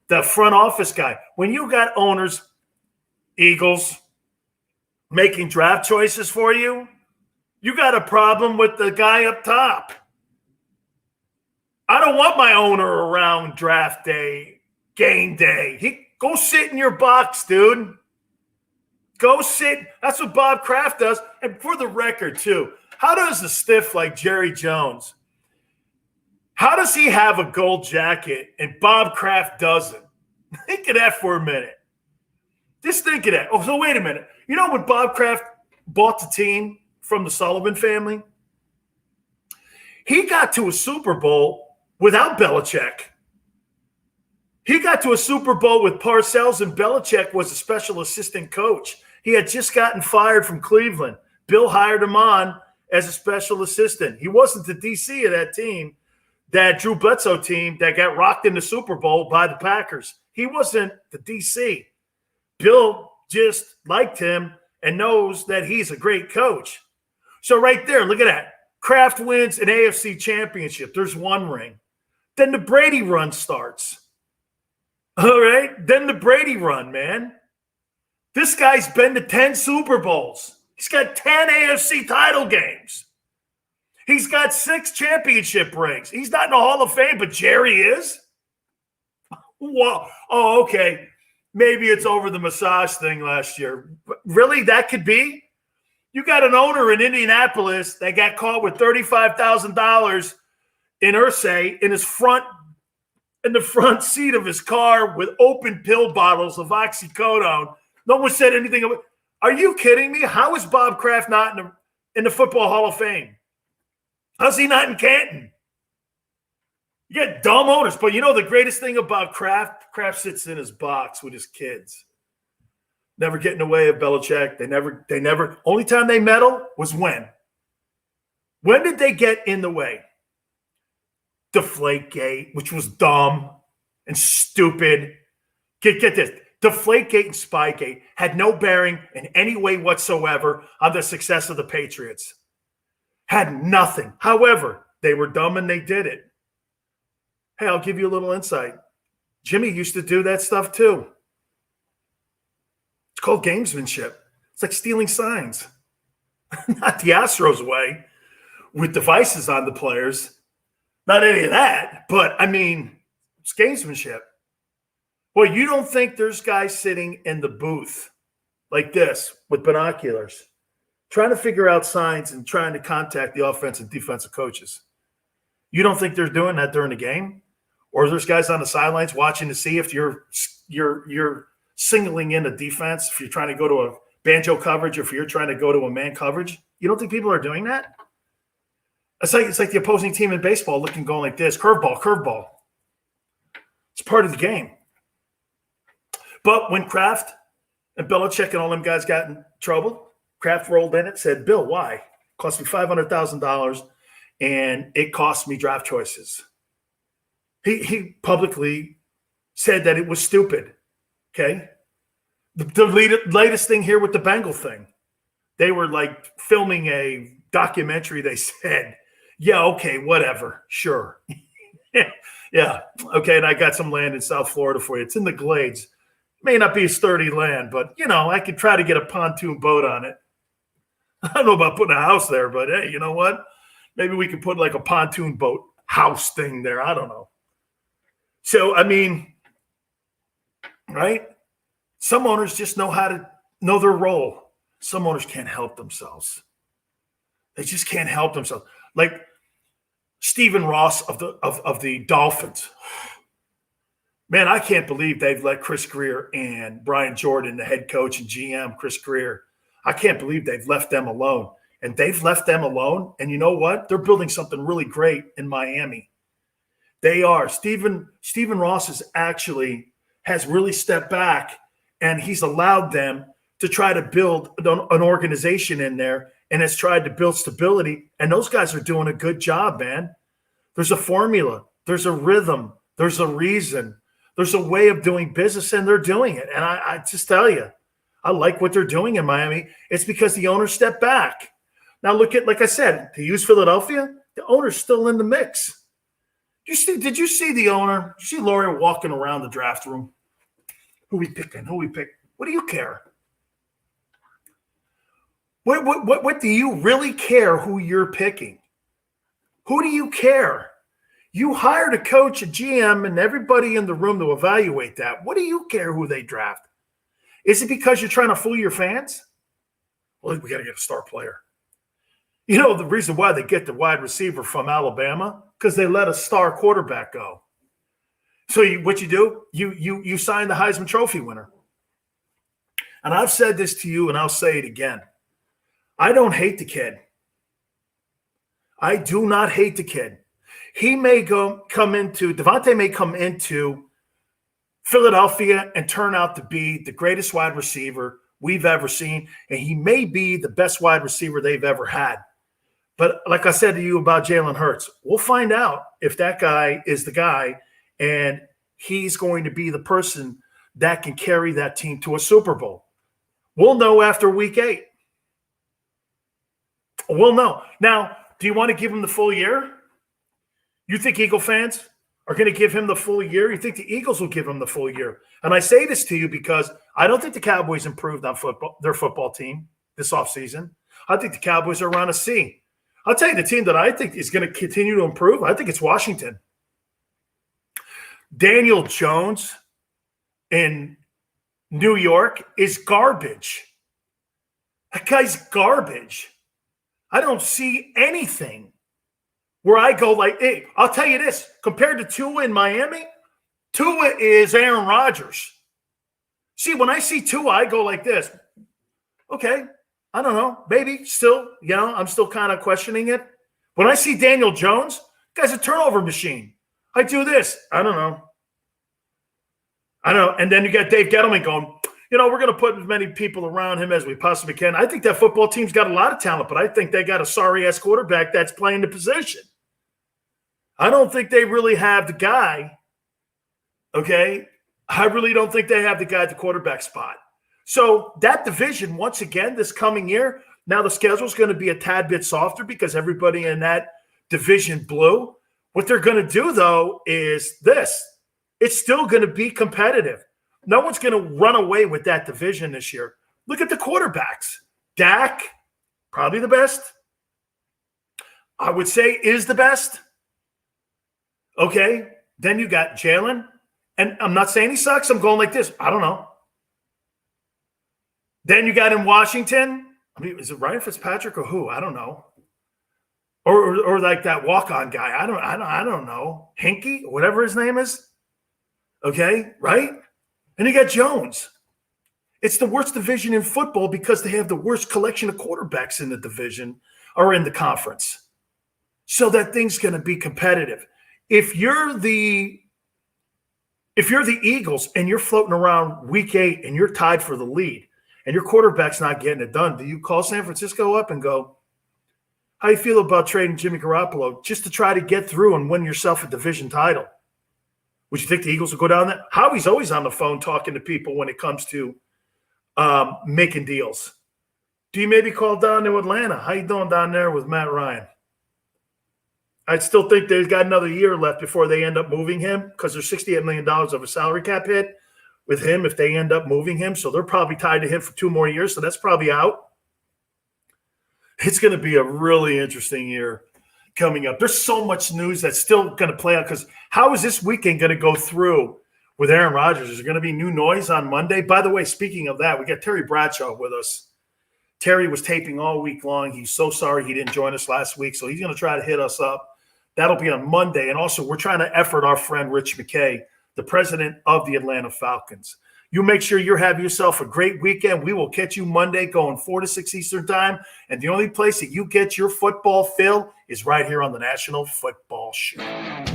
The front office guy. When you got owners, Eagles, making draft choices for you, you got a problem with the guy up top. I don't want my owner around draft day, game day. Go sit in your box, dude. Go sit. That's what Bob Kraft does. And for the record, too, how does a stiff like Jerry Jones, how does he have a gold jacket and Bob Kraft doesn't? Think of that for a minute. Just think of that. Oh, so wait a minute. You know when Bob Kraft bought the team from the Sullivan family? He got to a Super Bowl without Belichick. He got to a Super Bowl with Parcells, and Belichick was a special assistant coach. He had just gotten fired from Cleveland. Bill hired him on as a special assistant. He wasn't the DC of that team, that Drew Bledsoe team that got rocked in the Super Bowl by the Packers. He wasn't the DC. Bill just liked him and knows that he's a great coach. So right there, look at that. Kraft wins an AFC championship. There's one ring. Then the Brady run starts. All right? Then the Brady run, man. This guy's been to 10 Super Bowls. He's got 10 AFC title games. He's got 6 championship rings. He's not in the Hall of Fame, but Jerry is? Whoa. Oh, okay. Maybe it's over the massage thing last year. Really? That could be? You got an owner in Indianapolis that got caught with $35,000 in Irsay in the front seat of his car with open pill bottles of oxycodone. No one said anything about it. Are you kidding me? How is Bob Kraft not in the Football Hall of Fame? How's he not in Canton? You got dumb owners. But you know the greatest thing about Kraft? Kraft sits in his box with his kids. Never get in the way of Belichick. They never. Only time they meddle was when? When did they get in the way? Deflategate, which was dumb and stupid. Get this. Deflategate and Spygate had no bearing in any way whatsoever on the success of the Patriots. Had nothing. However, they were dumb and they did it. Hey, I'll give you a little insight. Jimmy used to do that stuff too. It's called gamesmanship. It's like stealing signs. Not the Astros way, with devices on the players. Not any of that, but I mean, it's gamesmanship. Well, you don't think there's guys sitting in the booth like this with binoculars trying to figure out signs and trying to contact the offensive and defensive coaches? You don't think they're doing that during the game? Or there's guys on the sidelines watching to see if you're singling in a defense, if you're trying to go to a banjo coverage, or if you're trying to go to a man coverage? You don't think people are doing that? It's like the opposing team in baseball looking, going like this, curveball. It's part of the game. But when Kraft and Belichick and all them guys got in trouble, Kraft rolled in it, said, Bill, why? It cost me $500,000 and it cost me draft choices. He publicly said that it was stupid. Okay? The latest thing here with the Bengal thing, they were like filming a documentary. They said, yeah, okay, whatever. Sure. Yeah. Okay. And I got some land in South Florida for you. It's in the Glades. May not be sturdy land, but, I could try to get a pontoon boat on it. I don't know about putting a house there, but hey, you know what? Maybe we could put like a pontoon boat house thing there. I don't know. So, I mean, right? Some owners just know how to know their role. Some owners can't help themselves. They just can't help themselves. Like Stephen Ross of the Dolphins. Man, I can't believe they've let Chris Greer and Brian Jordan, the head coach and GM, Chris Greer, I can't believe they've left them alone. And they've left them alone. And you know what? They're building something really great in Miami. They are. Stephen Ross has really stepped back, and he's allowed them to try to build an organization in there, and has tried to build stability. And those guys are doing a good job, man. There's a formula. There's a rhythm. There's a reason. There's a way of doing business, and they're doing it. And I just tell you, I like what they're doing in Miami. It's because the owner stepped back. Now look at, like I said, to use Philadelphia, the owner's still in the mix. Did you see the owner? Did you see Laurie walking around the draft room? Who we picking? Who we pick? What do you care? What do you really care who you're picking? Who do you care? You hired a coach, a GM, and everybody in the room to evaluate that. What do you care who they draft? Is it because you're trying to fool your fans? Well, we got to get a star player. You know, the reason why they get the wide receiver from Alabama, because they let a star quarterback go. So what you do, you sign the Heisman Trophy winner. And I've said this to you, and I'll say it again. I don't hate the kid. I do not hate the kid. He may Devontae may come into Philadelphia and turn out to be the greatest wide receiver we've ever seen, and he may be the best wide receiver they've ever had. But like I said to you about Jalen Hurts, we'll find out if that guy is the guy, and he's going to be the person that can carry that team to a Super Bowl. We'll know after week 8. We'll know. Now, do you want to give him the full year? You think Eagle fans are going to give him the full year? You think the Eagles will give him the full year? And I say this to you because I don't think the Cowboys improved on their football team this offseason. I think the Cowboys are around a C. I'll tell you the team that I think is going to continue to improve. I think it's Washington. Daniel Jones in New York is garbage. That guy's garbage. I don't see anything where I go like, hey, I'll tell you this. Compared to Tua in Miami, Tua is Aaron Rodgers. See, when I see Tua, I go like this. Okay, I don't know. Maybe still, I'm still kind of questioning it. When I see Daniel Jones, guy's a turnover machine. I do this. I don't know. And then you got Dave Gettleman going, we're going to put as many people around him as we possibly can. I think that football team's got a lot of talent, but I think they got a sorry-ass quarterback that's playing the position. I don't think they really have the guy, okay? I really don't think they have the guy at the quarterback spot. So that division, once again, this coming year, now the schedule's going to be a tad bit softer because everybody in that division blew. What they're going to do, though, is this. It's still going to be competitive. No one's going to run away with that division this year. Look at the quarterbacks. Dak, probably the best. I would say is the best. Okay. Then you got Jalen. And I'm not saying he sucks. I'm going like this. I don't know. Then you got in Washington. Is it Ryan Fitzpatrick or who? I don't know. Or like that walk-on guy. I don't know. Hinkie, whatever his name is. Okay, right? And you got Jones. It's the worst division in football because they have the worst collection of quarterbacks in the division or in the conference. So that thing's going to be competitive. If you're the Eagles and you're floating around week 8 and you're tied for the lead and your quarterback's not getting it done, do you call San Francisco up and go, how do you feel about trading Jimmy Garoppolo just to try to get through and win yourself a division title? Would you think the Eagles will go down there? Howie's always on the phone talking to people when it comes to making deals. Do you maybe call down to Atlanta? How you doing down there with Matt Ryan? I still think they've got another year left before they end up moving him because there's $68 million of a salary cap hit with him if they end up moving him. So they're probably tied to him for 2 more years. So that's probably out. It's going to be a really interesting year coming up. There's so much news that's still going to play out because how is this weekend going to go through with Aaron Rodgers. Is there going to be new noise on Monday? By the way, speaking of that, we got Terry Bradshaw with us. Terry was taping all week long. He's so sorry he didn't join us last week, so he's going to try to hit us up. That'll be on Monday. And also, we're trying to effort our friend Rich McKay, the president of the Atlanta Falcons. You make sure you have yourself a great weekend. We will catch you Monday going 4 to 6 Eastern time. And the only place that you get your football fill is right here on the National Football Show.